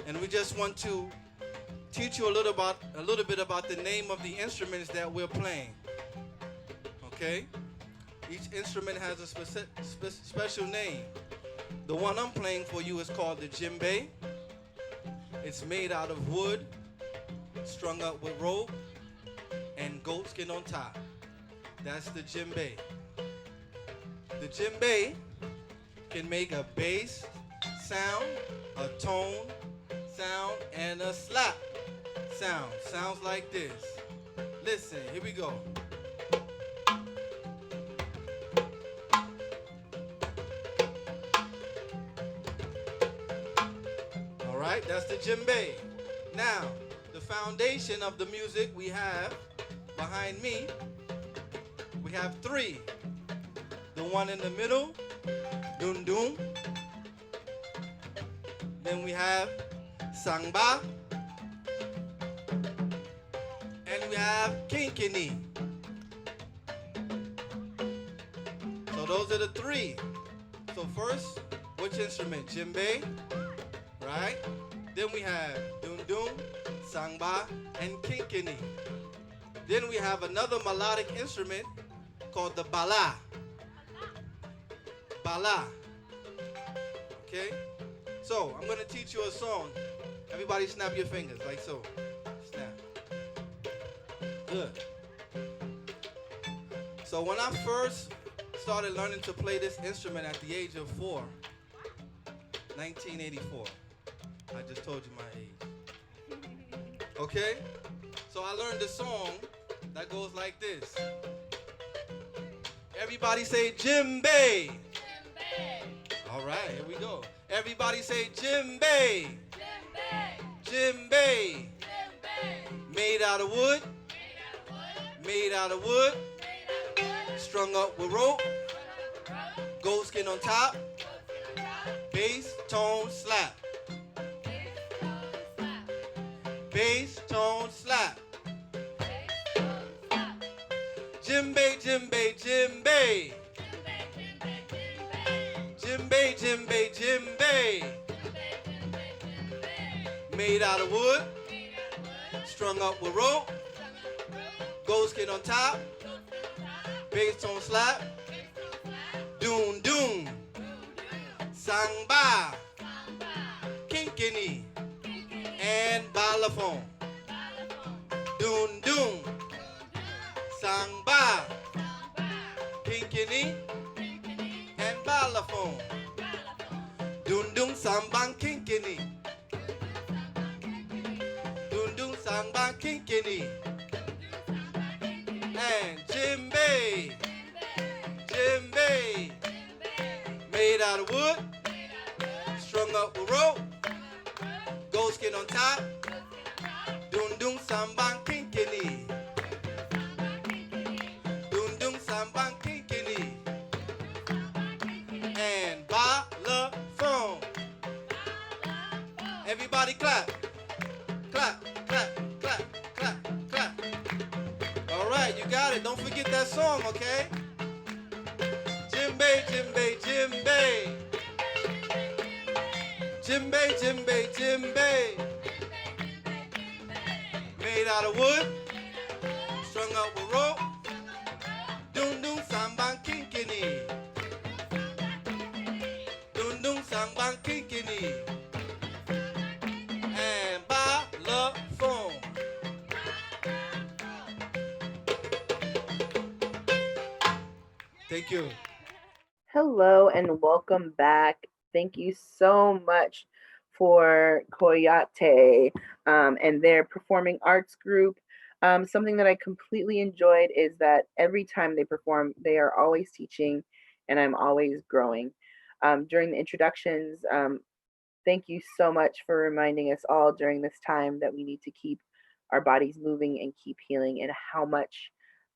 and we just want to teach you a little bit about the name of the instruments that we're playing. Okay? Each instrument has a special name. The one I'm playing for you is called the djembe. It's made out of wood, strung up with rope, and goat skin on top. That's the djembe. The djembe can make a bass sound, a tone sound, and a slap sound. Sounds like this. Listen, here we go. All right, that's the djembe. Now, the foundation of the music we have behind me, we have 3. The one in the middle, dun dun. Then we have sangba. And we have kinkini. So those are the 3. So first, which instrument? Djembe, right? Then we have dun dun, sangba, and kinkini. Then we have another melodic instrument called the bala. Bala. Okay? So, I'm going to teach you a song. Everybody snap your fingers like so. Snap. Good. So, when I first started learning to play this instrument at the age of 4, 1984. I just told you my age. Okay? So, I learned a song that goes like this. Everybody say djembe. All right, here we go. Everybody say djembe. Djembe. Made out of wood. Made out of wood. Strung up with rope. Goat skin on top. Bass, tone, slap. Bass, tone, slap. Djembe, djembe, djembe. Djembe, djembe, djembe. Made out of wood. Strung up with rope. Goat skin on top. Bass tone slap. Doon doon. Sangba. Kinkini. And balafon. Doon doon. Sangba. Kinkini. And balafon. Doon doon sambang kinkini. Doon doon sambang kinkini. And djembe. Djembe. Made out of wood. Strung up with rope. Goat skin on top. Doon doon sambang kinkini. Doon doon sambang kinkini. And balafon. Everybody clap. Clap, clap, clap, clap, clap. All right, you got it. Don't forget that song, okay? Djembe, djembe, djembe. Djembe, djembe, djembe. Made out of wood. Strung up with rope. Doon doon sambang kinkini. Doon doon sambang kinkini. And balafon. Thank you. Hello and welcome back Thank you so much for Kouyate and their performing arts group. Something that I completely enjoyed is that every time they perform, they are always teaching and I'm always growing. During the introductions, thank you so much for reminding us all during this time that we need to keep our bodies moving and keep healing, and how much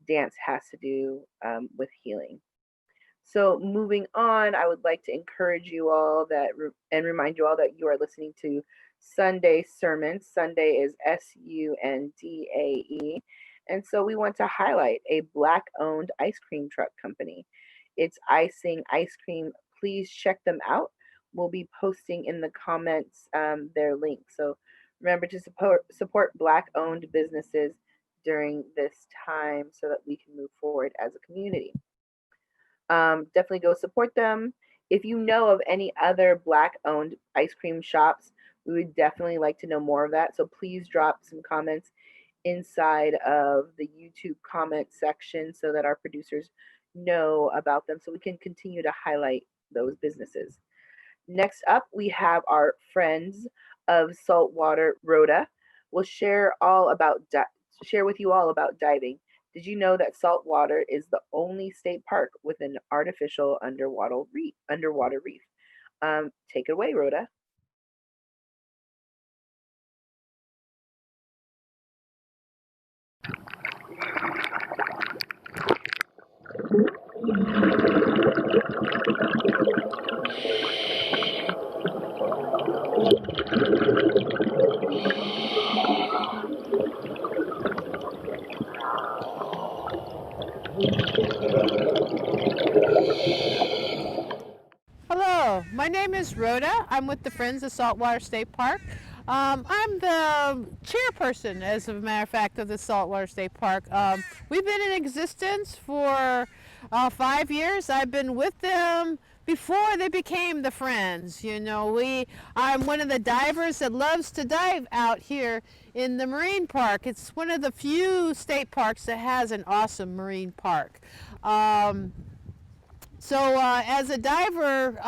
dance has to do with healing. So moving on, I would like to encourage you all and remind you all that you are listening to Sundae Sermon. Sundae is Sundae. And so we want to highlight a Black-owned ice cream truck company. It's Icing Ice Cream. Please check them out. We'll be posting in the comments their link. So remember to support Black-owned businesses during this time so that we can move forward as a community. Definitely go support them. If you know of any other Black-owned ice cream shops, we would definitely like to know more of that. So please drop some comments inside of the YouTube comment section so that our producers know about them so we can continue to highlight those businesses. Next up, we have our friends of Saltwater, Rhoda. Will share with you all about diving. Did you know that Saltwater is the only state park with an artificial underwater reef? Take it away, Rhoda. Hello, my name is Rhoda. I'm with the Friends of Saltwater State Park. I'm the chairperson, as a matter of fact, of the Saltwater State Park. We've been in existence for 5 years. I've been with them before they became the Friends. You know, I'm one of the divers that loves to dive out here in the marine park. It's one of the few state parks that has an awesome marine park. So as a diver,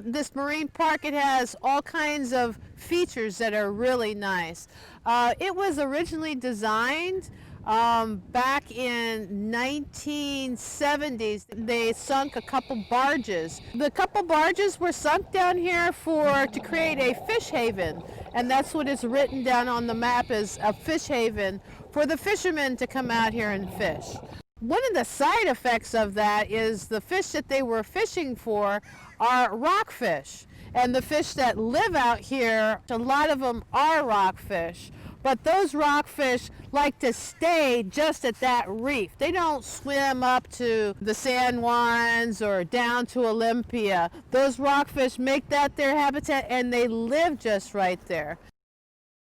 this marine park, it has all kinds of features that are really nice. It was originally designed back in 1970s. They sunk a couple barges. The couple barges were sunk down here to create a fish haven, and that's what is written down on the map, is a fish haven for the fishermen to come out here and fish. One of the side effects of that is the fish that they were fishing for are rockfish. And the fish that live out here, a lot of them are rockfish. But those rockfish like to stay just at that reef. They don't swim up to the San Juans or down to Olympia. Those rockfish make that their habitat, and they live just right there.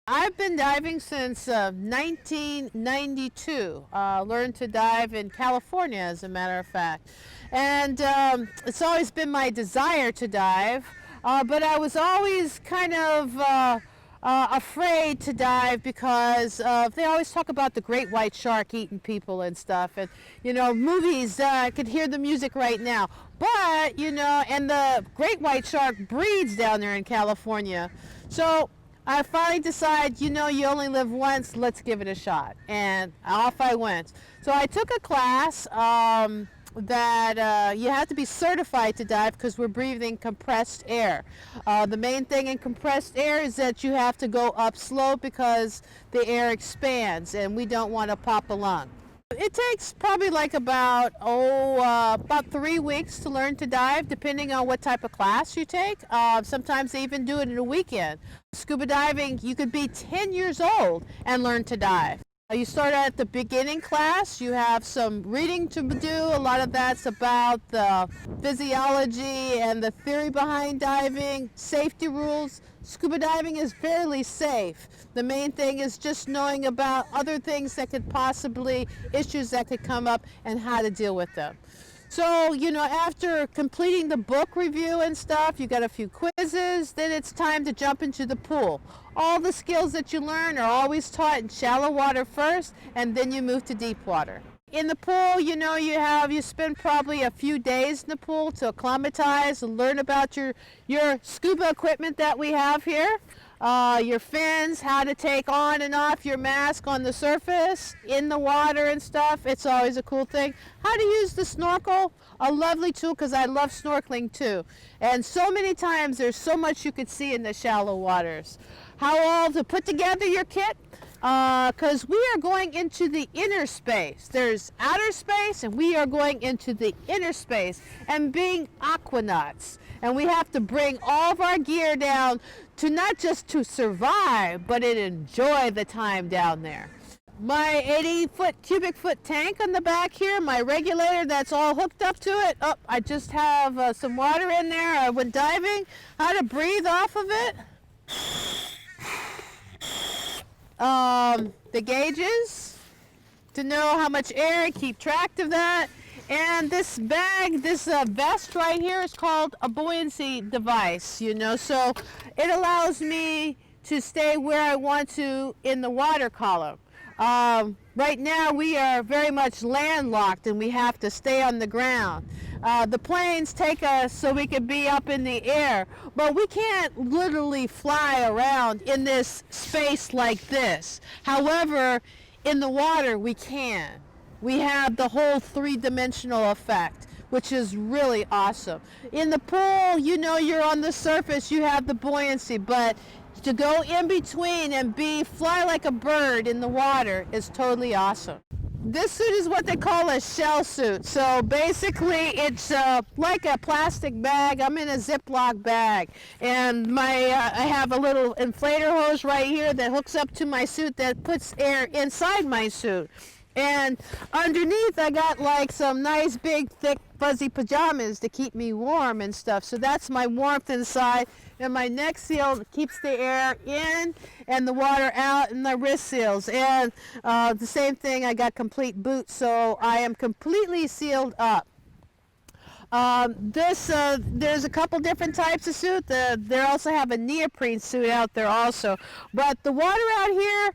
I've been diving since 1992. Learned to dive in California, as a matter of fact. And it's always been my desire to dive, but I was always kind of afraid to dive because they always talk about the great white shark eating people and stuff. And, you know, movies, I could hear the music right now. But, you know, and the great white shark breeds down there in California. So I finally decided, you know, you only live once, let's give it a shot. And off I went. So I took a class that you have to be certified to dive because we're breathing compressed air. The main thing in compressed air is that you have to go up slow because the air expands and we don't want to pop a lung. It takes probably like about 3 weeks to learn to dive, depending on what type of class you take. Sometimes they even do it in a weekend. Scuba diving, you could be 10 years old and learn to dive. You start at the beginning class, you have some reading to do. A lot of that's about the physiology and the theory behind diving, safety rules. Scuba diving is fairly safe. The main thing is just knowing about other things that could possibly, issues that could come up and how to deal with them. So, you know, after completing the book review and stuff, you got a few quizzes, then it's time to jump into the pool. All the skills that you learn are always taught in shallow water first, and then you move to deep water. in the pool, you spend probably a few days in the pool to acclimatize and learn about your scuba equipment that we have here. Your fins, how to take on and off your mask on the surface, in the water and stuff. It's always a cool thing. How to use the snorkel, a lovely tool because I love snorkeling too. And so many times there's so much you could see in the shallow waters. How all to put together your kit, because we are going into the inner space. There's outer space and we are going into the inner space and being aquanauts. And we have to bring all of our gear down to not just to survive, but to enjoy the time down there. My 80 cubic foot tank on the back here, my regulator that's all hooked up to it. Oh, I just have some water in there. I went diving. How to breathe off of it. The gauges to know how much air, keep track of that. And this bag, this vest right here is called a buoyancy device, so it allows me to stay where I want to in the water column. Right now we are very much landlocked and we have to stay on the ground. The planes take us so we can be up in the air, but we can't literally fly around in this space like this. However, in the water we can. We have the whole three-dimensional effect, which is really awesome. In the pool, you're on the surface, you have the buoyancy, but to go in between and fly like a bird in the water is totally awesome. This suit is what they call a shell suit. So basically it's like a plastic bag. I'm in a Ziploc bag. And I have a little inflator hose right here that hooks up to my suit that puts air inside my suit. And underneath I got like some nice big thick fuzzy pajamas to keep me warm and stuff. So that's my warmth inside. And my neck seal keeps the air in and the water out, and the wrist seals. And the same thing, I got complete boots, so I am completely sealed up. There's a couple different types of suit. They also have a neoprene suit out there also. But the water out here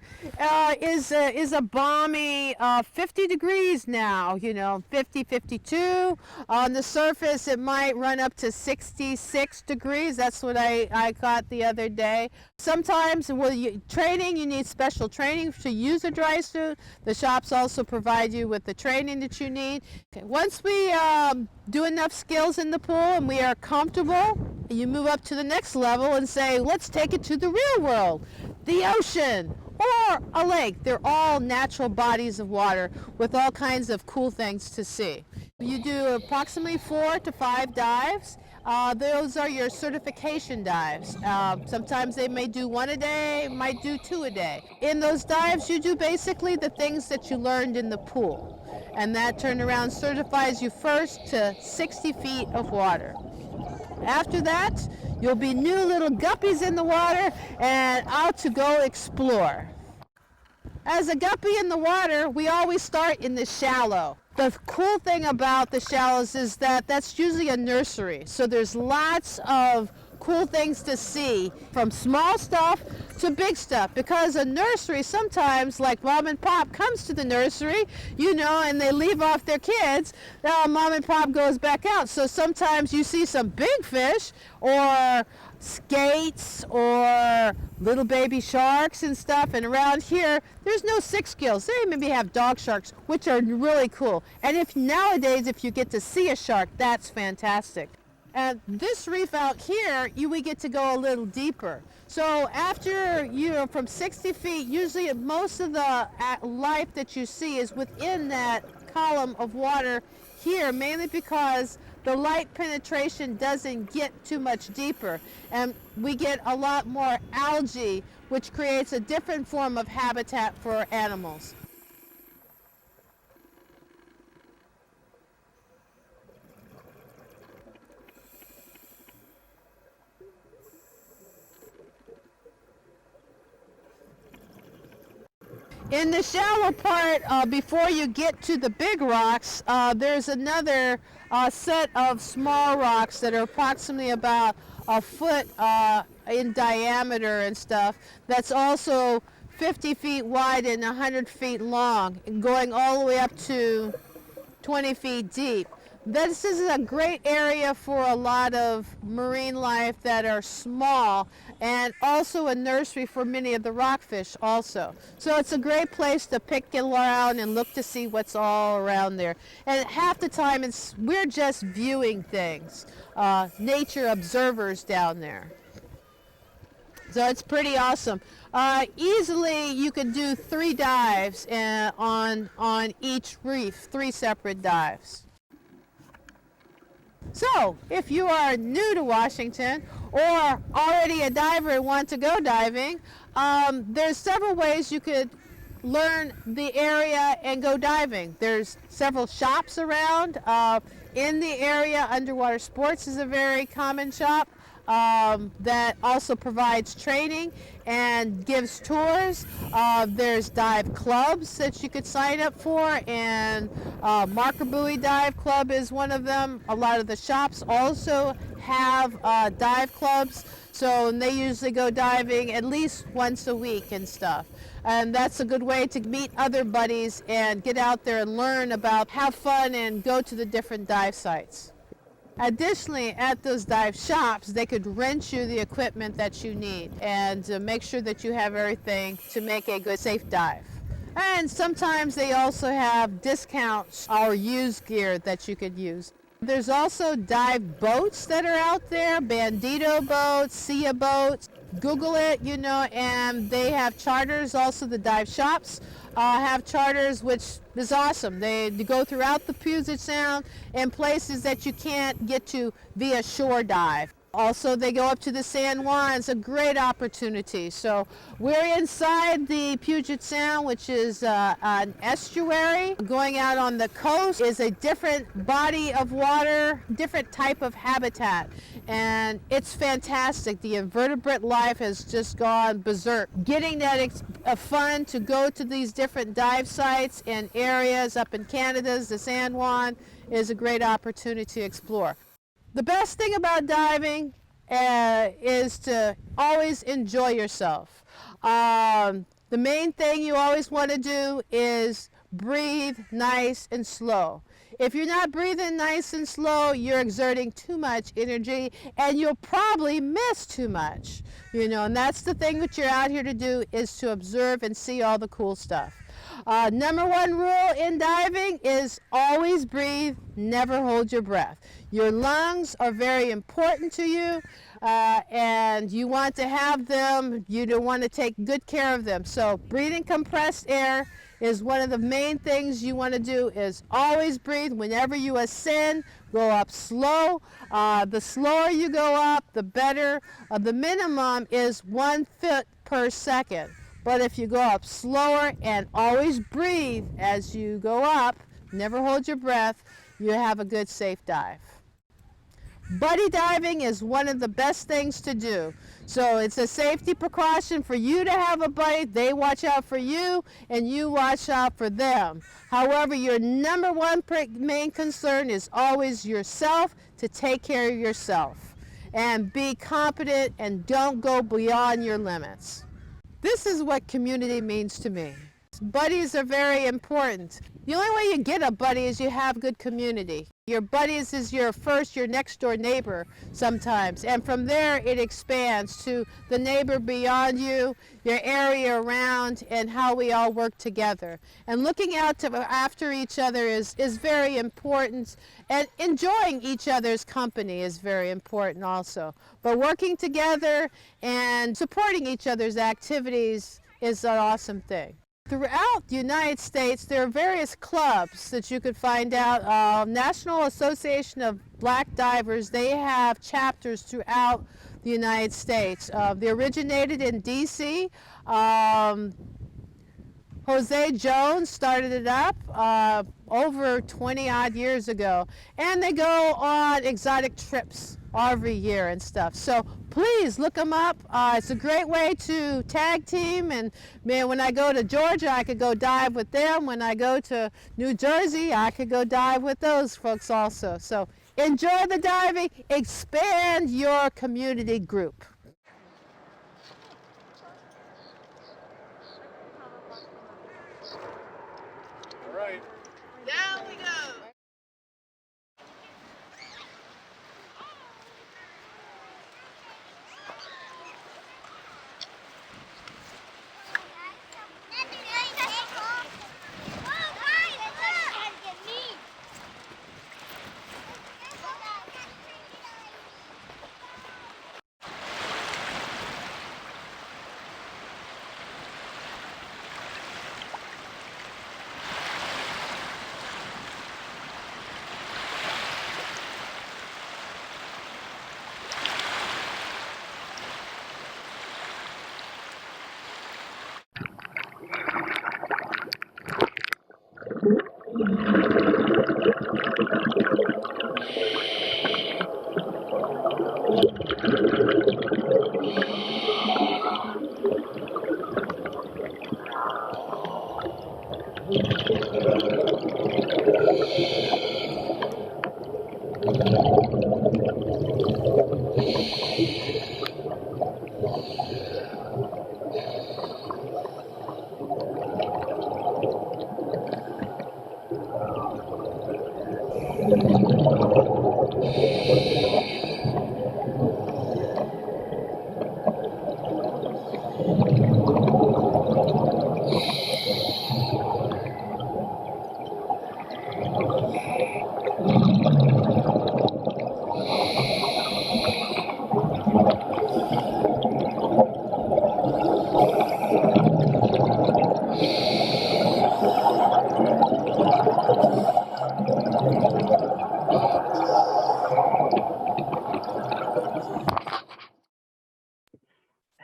is a balmy 50 degrees now, 50, 52. On the surface, it might run up to 66 degrees. That's what I got the other day. Sometimes, training, you need special training to use a dry suit. The shops also provide you with the training that you need. Okay, once we do enough skills in the pool and we are comfortable, you move up to the next level and say, let's take it to the real world, the ocean or a lake. They're all natural bodies of water with all kinds of cool things to see. You do approximately 4 to 5 dives. Those are your certification dives. Sometimes they may do 1 a day, might do 2 a day. In those dives, you do basically the things that you learned in the pool. And that turnaround certifies you first to 60 feet of water. After that, you'll be new little guppies in the water and out to go explore. As a guppy in the water, we always start in the shallow. The cool thing about the shallows is that that's usually a nursery. So there's lots of cool things to see, from small stuff to big stuff, because a nursery sometimes, like mom and pop comes to the nursery, and they leave off their kids, mom and pop goes back out. So sometimes you see some big fish or skates or little baby sharks and stuff, and around here there's no 6 gills. They maybe have dog sharks, which are really cool. And nowadays if you get to see a shark, that's fantastic. And this reef out here, we get to go a little deeper. So after, from 60 feet, usually most of the life that you see is within that column of water here, mainly because the light penetration doesn't get too much deeper. And we get a lot more algae, which creates a different form of habitat for animals. In the shallow part, before you get to the big rocks, there's another set of small rocks that are approximately about a foot in diameter and stuff. That's also 50 feet wide and 100 feet long, and going all the way up to 20 feet deep. This is a great area for a lot of marine life that are small, and also a nursery for many of the rockfish also. So it's a great place to pick around and look to see what's all around there. And half the time we're just viewing things, nature observers down there. So it's pretty awesome. Easily you could do 3 dives on each reef, 3 separate dives. So, if you are new to Washington or already a diver and want to go diving, there's several ways you could learn the area and go diving. There's several shops around. In the area, Underwater Sports is a very common shop that also provides training and gives tours. There's dive clubs that you could sign up for, and Marker Buoy Dive Club is one of them. A lot of the shops also have dive clubs, so they usually go diving at least once a week and stuff. And that's a good way to meet other buddies and get out there and learn about, have fun, and go to the different dive sites. Additionally, at those dive shops, they could rent you the equipment that you need and make sure that you have everything to make a good, safe dive. And sometimes they also have discounts or used gear that you could use. There's also dive boats that are out there, bandito boats, Sia boats. Google it, and they have charters. Also, the dive shops have charters, which is awesome. They go throughout the Puget Sound and places that you can't get to via shore dive. Also, they go up to the San Juan. It's a great opportunity. So we're inside the Puget Sound, which is an estuary. Going out on the coast is a different body of water, different type of habitat. And it's fantastic. The invertebrate life has just gone berserk. Getting that fun to go to these different dive sites and areas up in Canada, the San Juan, is a great opportunity to explore. The best thing about diving is to always enjoy yourself. The main thing you always want to do is breathe nice and slow. If you're not breathing nice and slow, you're exerting too much energy and you'll probably miss too much. And that's the thing that you're out here to do, is to observe and see all the cool stuff. Number 1 rule in diving is always breathe, never hold your breath. Your lungs are very important to you, and you want to have them. You don't want to take good care of them. So breathing compressed air is one of the main things you want to do, is always breathe. Whenever you ascend, go up slow. The slower you go up, the better. The minimum is 1 foot per second. But if you go up slower and always breathe as you go up, never hold your breath, you have a good, safe dive. Buddy diving is one of the best things to do. So it's a safety precaution for you to have a buddy. They watch out for you and you watch out for them. However, your number 1 main concern is always yourself, to take care of yourself and be competent and don't go beyond your limits. This is what community means to me. Buddies are very important. The only way you get a buddy is you have good community. Your buddies is your next door neighbor sometimes, and from there it expands to the neighbor beyond you, your area around, and how we all work together. And looking out after each other is very important, and enjoying each other's company is very important also. But working together and supporting each other's activities is an awesome thing. Throughout the United States, there are various clubs that you could find out. National Association of Black Divers, they have chapters throughout the United States. They originated in D.C. Jose Jones started it up over 20-odd years ago, and they go on exotic trips every year and stuff. So please look them up. It's a great way to tag team, and when I go to Georgia, I could go dive with them. When I go to New Jersey, I could go dive with those folks also. So enjoy the diving, expand your community group.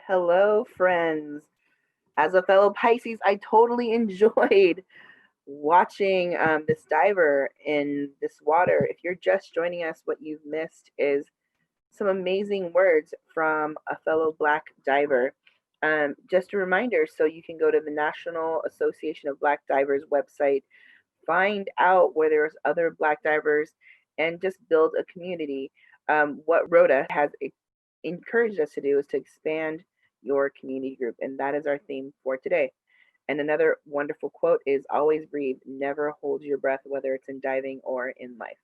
Hello, friends. As a fellow Pisces, I totally enjoyed watching this diver in this water. If you're just joining us, what you've missed is some amazing words from a fellow Black diver. Just a reminder, so you can go to the National Association of Black Divers website, find out where there's other Black divers, and just build a community. What Rhoda has encouraged us to do is to expand your community group, and that is our theme for today. And another wonderful quote is always breathe, never hold your breath, whether it's in diving or in life.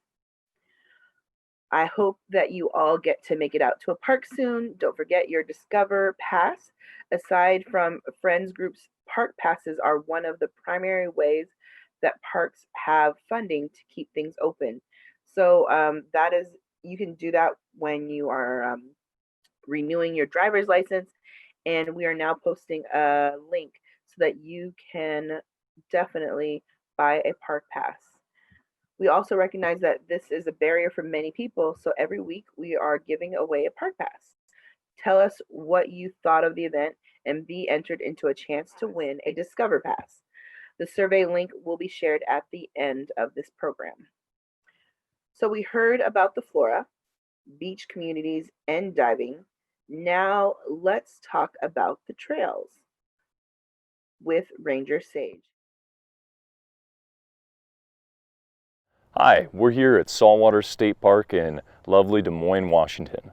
I hope that you all get to make it out to a park soon. Don't forget your Discover Pass. Aside from friends groups, park passes are one of the primary ways that parks have funding to keep things open. So that is, you can do that when you are renewing your driver's license. And we are now posting a link so that you can definitely buy a park pass. We also recognize that this is a barrier for many people, so every week we are giving away a park pass. Tell us what you thought of the event and be entered into a chance to win a Discover Pass. The survey link will be shared at the end of this program. So we heard about the flora, beach communities, and diving. Now let's talk about the trails with Ranger Sage. Hi, we're here at Saltwater State Park in lovely Des Moines, Washington.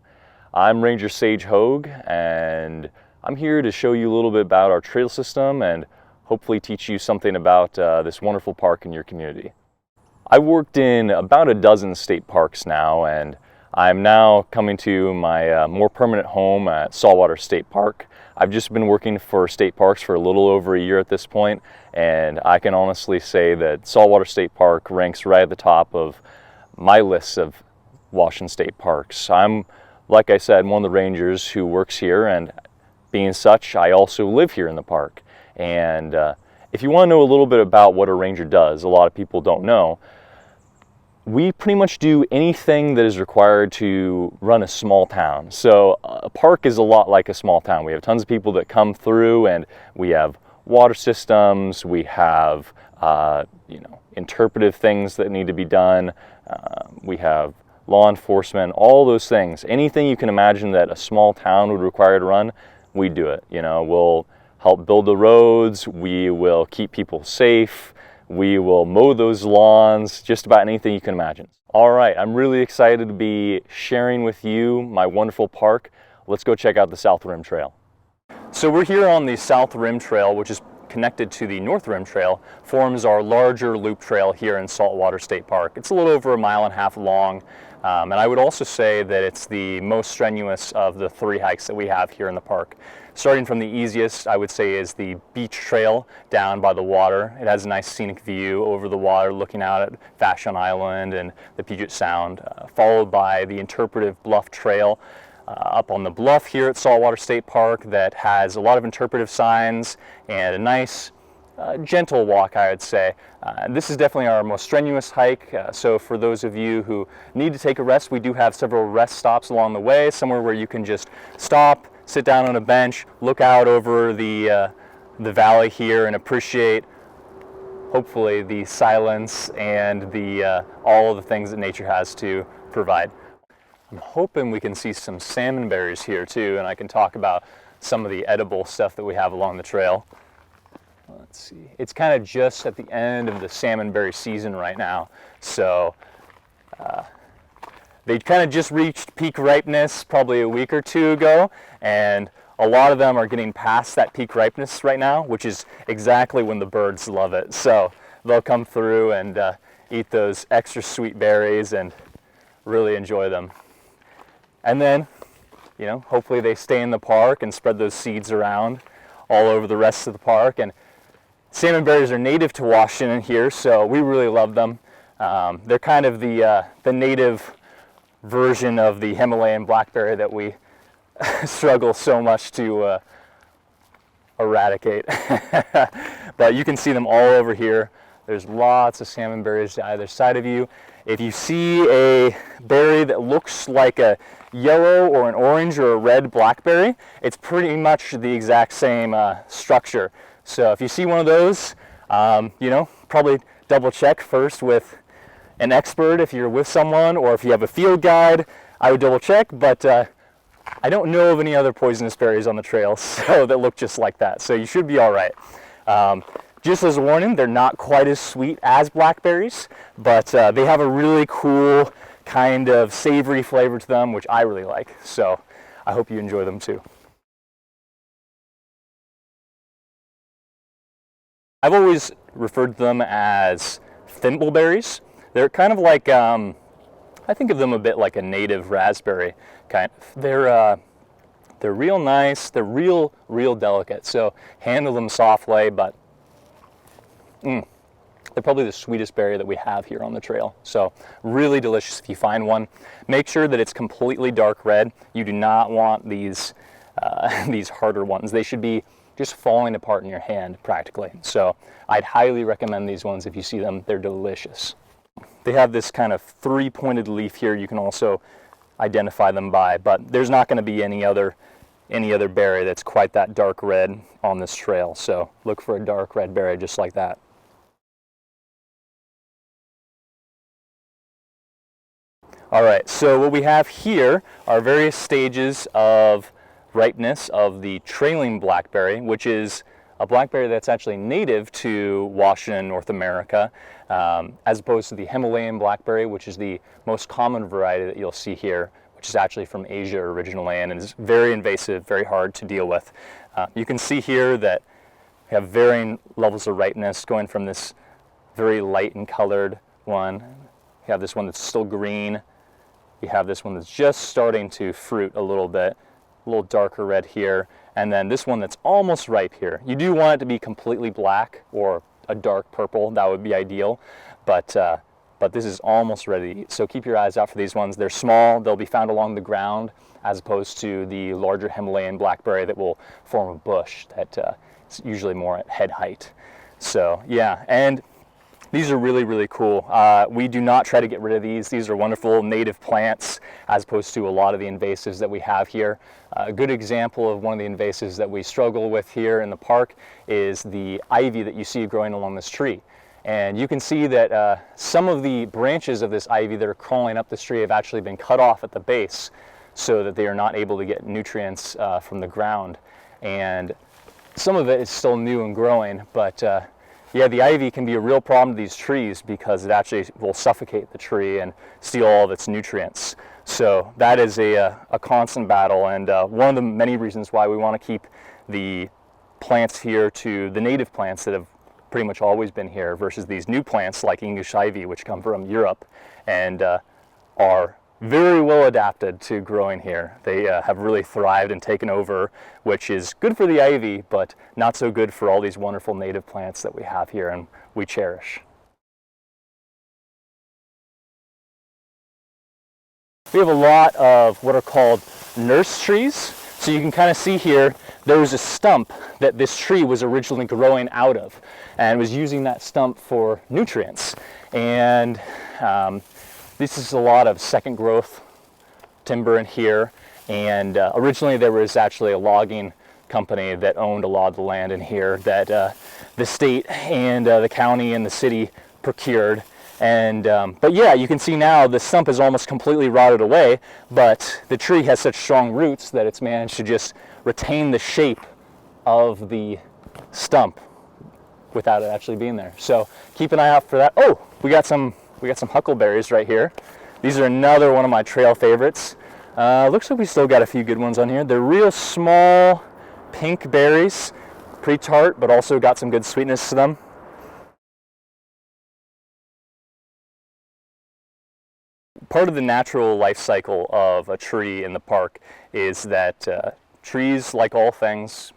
I'm Ranger Sage Hogue, and I'm here to show you a little bit about our trail system and hopefully teach you something about this wonderful park in your community. I've worked in about a dozen state parks now, and I'm now coming to my more permanent home at Saltwater State Park. I've just been working for state parks for a little over a year at this point, and I can honestly say that Saltwater State Park ranks right at the top of my list of Washington state parks. I'm, like I said, one of the rangers who works here, and being such, I also live here in the park. And if you want to know a little bit about what a ranger does, a lot of people don't know, we pretty much do anything that is required to run a small town. So a park is a lot like a small town. We have tons of people that come through, and we have water systems, we have interpretive things that need to be done, we have law enforcement, all those things. Anything you can imagine that a small town would require to run, we do it. We'll help build the roads, we will keep people safe, we will mow those lawns, just about anything you can imagine. All right, I'm really excited to be sharing with you my wonderful park. Let's go check out the South Rim Trail. So we're here on the South Rim Trail, which is connected to the North Rim Trail, forms our larger loop trail here in Saltwater State Park. It's a little over 1.5 miles long, and I would also say that it's the most strenuous of the 3 hikes that we have here in the park. Starting from the easiest, I would say, is the beach trail down by the water. It has a nice scenic view over the water looking out at Vashon Island and the Puget Sound, followed by the interpretive bluff trail up on the bluff here at Saltwater State Park that has a lot of interpretive signs and a nice gentle walk, I would say. This is definitely our most strenuous hike, so for those of you who need to take a rest, we do have several rest stops along the way, somewhere where you can just stop, sit down on a bench, look out over the valley here and appreciate, hopefully, the silence and all of the things that nature has to provide. I'm hoping we can see some salmon berries here too, and I can talk about some of the edible stuff that we have along the trail. Let's see. It's kind of just at the end of the salmon berry season right now, so they kind of just reached peak ripeness probably a week or 2 ago, and a lot of them are getting past that peak ripeness right now, which is exactly when the birds love it. So they'll come through and eat those extra sweet berries and really enjoy them. And then, hopefully they stay in the park and spread those seeds around all over the rest of the park. And salmon berries are native to Washington here, so we really love them. They're kind of the native version of the Himalayan blackberry that we struggle so much to eradicate. But you can see them all over here. There's lots of salmon berries to either side of you. if you see a berry that looks like a yellow or an orange or a red blackberry, it's pretty much the exact same structure. So if you see one of those, you know, probably double check first with an expert if you're with someone, or if you have a field guide, I would double check, but I don't know of any other poisonous berries on the trail so that look just like that, so you should be all right. Just as a warning, they're not quite as sweet as blackberries, but they have a really cool kind of savory flavor to them, which I really like, so I hope you enjoy them too. I've always referred to them as thimbleberries. They're kind of like, I think of them a bit like a native raspberry kind. They're real nice. They're real delicate. So handle them softly, but they're probably the sweetest berry that we have here on the trail. So really delicious if you find one. Make sure that it's completely dark red. You do not want these harder ones. They should be just falling apart in your hand practically. So I'd highly recommend these ones if you see them. They're delicious. They have this kind of three-pointed leaf here you can also identify them by, but there's not going to be any other berry that's quite that dark red on this trail. So look for a dark red berry just like that. All right, so what we have here are various stages of ripeness of the trailing blackberry, which is a blackberry that's actually native to Washington, North America, as opposed to the Himalayan blackberry, which is the most common variety that you'll see here, which is actually from Asia originally and is very invasive, very hard to deal with. You can see here that we have varying levels of ripeness, going from this very light and colored one. You have this one that's still green. You have this one that's just starting to fruit a little bit, a little darker red here, and then this one that's almost ripe here. You do want it to be completely black or a dark purple, that would be ideal, but this is almost ready to eat. So keep your eyes out for these ones. They're small, they'll be found along the ground, as opposed to the larger Himalayan blackberry that will form a bush that is usually more at head height. So yeah, and these are really cool. We do not try to get rid of these. These are wonderful native plants as opposed to a lot of the invasives that we have here. A good example of one of the invasives that we struggle with here in the park is the ivy that you see growing along this tree. And you can see that some of the branches of this ivy that are crawling up this tree have actually been cut off at the base so that they are not able to get nutrients from the ground. And some of it is still new and growing, but yeah, the ivy can be a real problem to these trees because it actually will suffocate the tree and steal all of its nutrients. So that is a constant battle, and one of the many reasons why we want to keep the plants here to the native plants that have pretty much always been here versus these new plants like English ivy, which come from Europe and are very well adapted to growing here. They have really thrived and taken over, which is good for the ivy, but not so good for all these wonderful native plants that we have here and we cherish. We have a lot of what are called nurse trees. So you can kind of see here, there was a stump that this tree was originally growing out of and was using that stump for nutrients. And this is a lot of second growth timber in here, and originally there was actually a logging company that owned a lot of the land in here that the state and the county and the city procured. And but yeah, you can see now the stump is almost completely rotted away, but the tree has such strong roots that it's managed to just retain the shape of the stump without it actually being there. So keep an eye out for that. Oh, we got some huckleberries right here. These are another one of my trail favorites. Looks like we still got a few good ones on here. They're real small pink berries, pretty tart, but also got some good sweetness to them. Part of the natural life cycle of a tree in the park is that trees, like all things,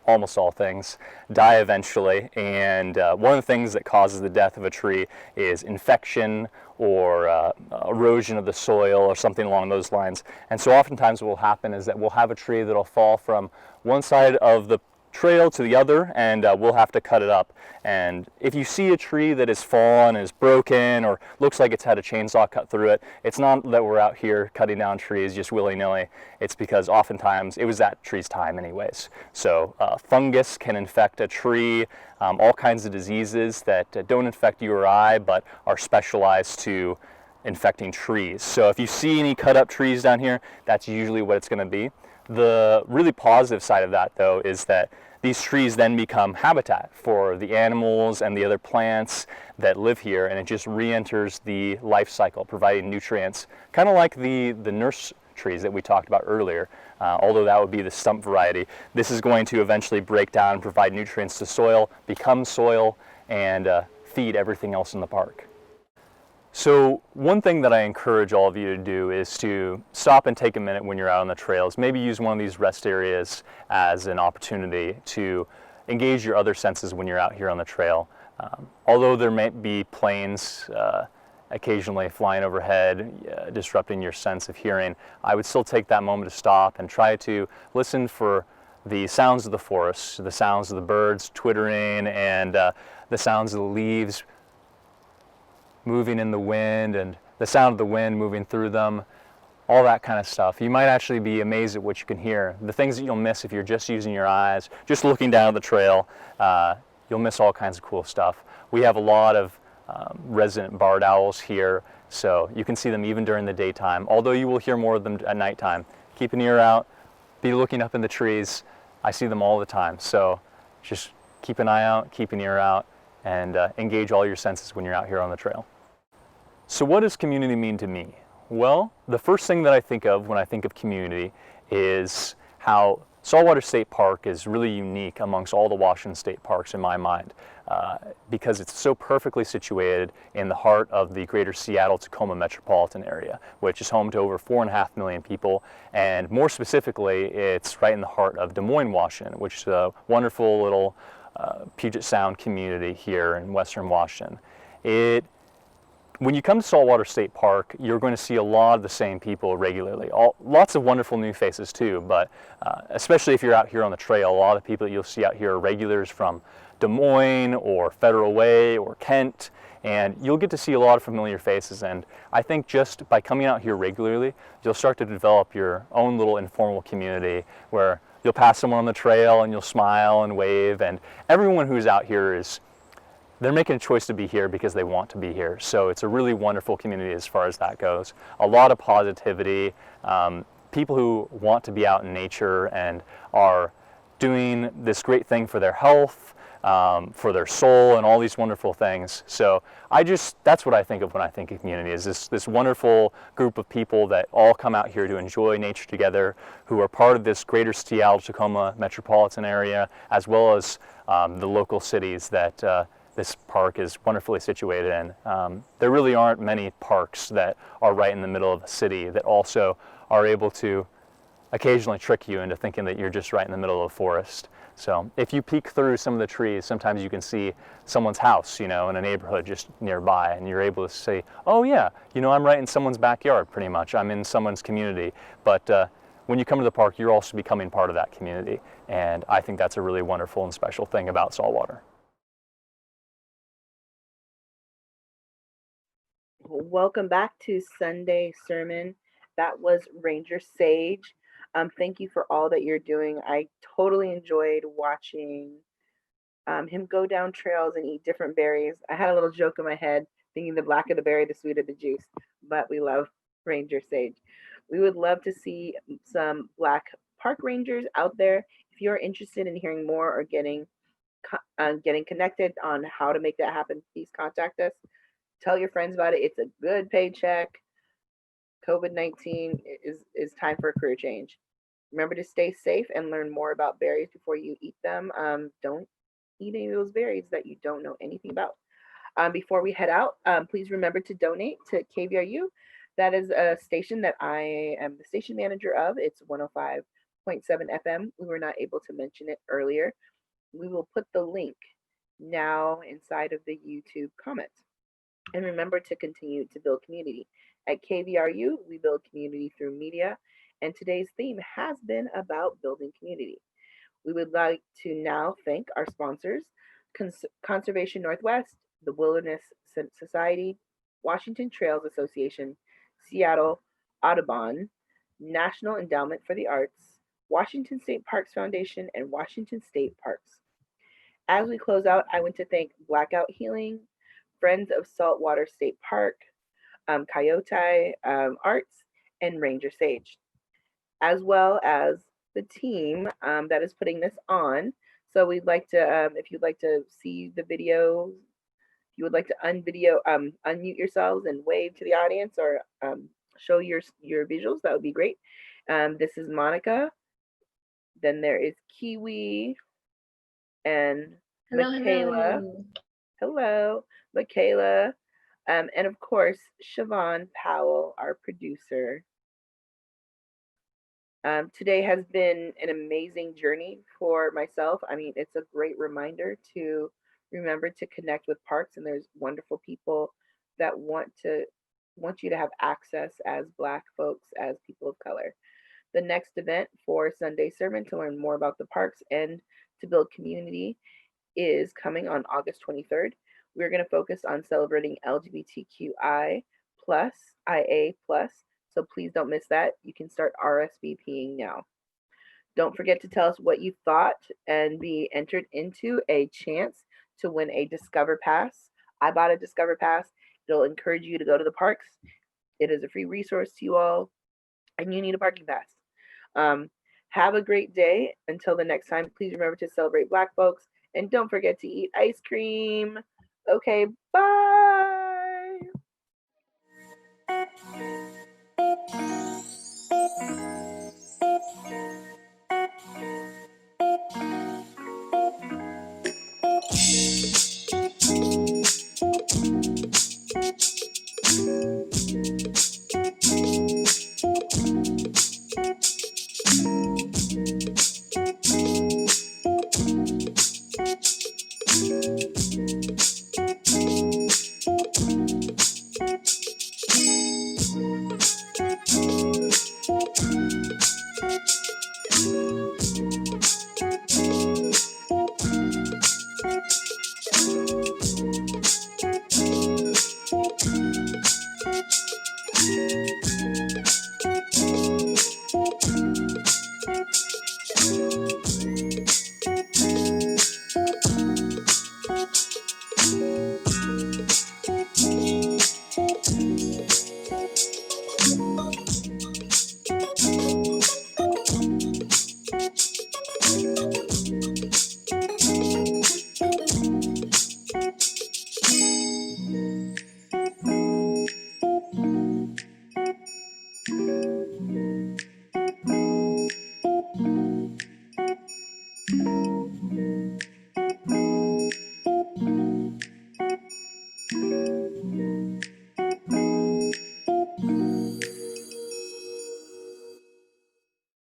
almost all things, die eventually, and one of the things that causes the death of a tree is infection or erosion of the soil or something along those lines. And so oftentimes what will happen is that we'll have a tree that'll fall from one side of the trail to the other, and we'll have to cut it up. And if you see a tree that is fallen, is broken, or looks like it's had a chainsaw cut through it, it's not that we're out here cutting down trees just willy-nilly. It's because oftentimes it was that tree's time anyways. So fungus can infect a tree, all kinds of diseases that don't infect you or I, but are specialized to infecting trees. So if you see any cut up trees down here, that's usually what it's going to be. The really positive side of that, though, is that these trees then become habitat for the animals and the other plants that live here, and it just re-enters the life cycle, providing nutrients, kind of like the nurse trees that we talked about earlier. Although that would be the stump variety, this is going to eventually break down and provide nutrients to soil, become soil, and feed everything else in the park. So one thing that I encourage all of you to do is to stop and take a minute when you're out on the trails. Maybe use one of these rest areas as an opportunity to engage your other senses when you're out here on the trail. Although there might be planes occasionally flying overhead, disrupting your sense of hearing, I would still take that moment to stop and try to listen for the sounds of the forest, the sounds of the birds twittering, and the sounds of the leaves moving in the wind, and the sound of the wind moving through them, all that kind of stuff. You might actually be amazed at what you can hear. The things that you'll miss if you're just using your eyes, just looking down at the trail, you'll miss all kinds of cool stuff. We have a lot of resident barred owls here, so you can see them even during the daytime, although you will hear more of them at nighttime. Keep an ear out, be looking up in the trees. I see them all the time, so just keep an eye out, keep an ear out, and engage all your senses when you're out here on the trail. So what does community mean to me? Well, the first thing that I think of when I think of community is how Saltwater State Park is really unique amongst all the Washington State parks in my mind, because it's so perfectly situated in the heart of the greater Seattle-Tacoma metropolitan area, which is home to over 4.5 million people, and more specifically, it's right in the heart of Des Moines, Washington, which is a wonderful little Puget Sound community here in Western Washington. When you come to Saltwater State Park, you're going to see a lot of the same people regularly. Lots of wonderful new faces too, but especially if you're out here on the trail, a lot of people that you'll see out here are regulars from Des Moines or Federal Way or Kent, and you'll get to see a lot of familiar faces. And I think just by coming out here regularly, you'll start to develop your own little informal community where you'll pass someone on the trail and you'll smile and wave, and everyone who's out here they're making a choice to be here because they want to be here. So it's a really wonderful community as far as that goes. A lot of positivity, people who want to be out in nature and are doing this great thing for their health, for their soul, and all these wonderful things. So that's what I think of when I think of community, is this wonderful group of people that all come out here to enjoy nature together, who are part of this greater Seattle-Tacoma metropolitan area, as well as the local cities that this park is wonderfully situated in. There really aren't many parks that are right in the middle of a city that also are able to occasionally trick you into thinking that you're just right in the middle of a forest. So if you peek through some of the trees, sometimes you can see someone's house, in a neighborhood just nearby, and you're able to say, oh yeah, I'm right in someone's backyard pretty much. I'm in someone's community. But when you come to the park, you're also becoming part of that community. And I think that's a really wonderful and special thing about Saltwater. Welcome back to Sundae Sermon. That was Ranger Sage. Thank you for all that you're doing. I totally enjoyed watching him go down trails and eat different berries. I had a little joke in my head thinking the blacker the berry, the sweeter the juice, but we love Ranger Sage. We would love to see some Black park rangers out there. If you're interested in hearing more or getting connected on how to make that happen, please contact us. Tell your friends about it. It's a good paycheck. COVID-19 is time for a career change. Remember to stay safe and learn more about berries before you eat them. Don't eat any of those berries that you don't know anything about. Before we head out, please remember to donate to KVRU. That is a station that I am the station manager of. It's 105.7 FM. We were not able to mention it earlier. We will put the link now inside of the YouTube comments. And remember to continue to build community. At KVRU, we build community through media, and today's theme has been about building community. We would like to now thank our sponsors, Conservation Northwest, the Wilderness Society, Washington Trails Association, Seattle Audubon, National Endowment for the Arts, Washington State Parks Foundation, and Washington State Parks. As we close out, I want to thank Blackout Healing, Friends of Saltwater State Park, Kouyate Arts, and Ranger Sage, as well as the team that is putting this on. So we'd like to, if you'd like to see the video, if you would like to unmute yourselves and wave to the audience or show your visuals, that would be great. This is Monica. Then there is Kiwi and Michaela. Hello, Michaela. And of course, Chevon Powell, our producer. Today has been an amazing journey for myself. I mean, it's a great reminder to remember to connect with parks, and there's wonderful people that want you to have access as Black folks, as people of color. The next event for Sundae Sermon to learn more about the parks and to build community is coming on August 23rd. We're going to focus on celebrating LGBTQI plus, IA plus. So please don't miss that. You can start RSVPing now. Don't forget to tell us what you thought and be entered into a chance to win a Discover Pass. I bought a Discover Pass. It'll encourage you to go to the parks. It is a free resource to you all, and you need a parking pass. Have a great day. Until the next time, please remember to celebrate Black folks, and don't forget to eat ice cream. Okay, bye.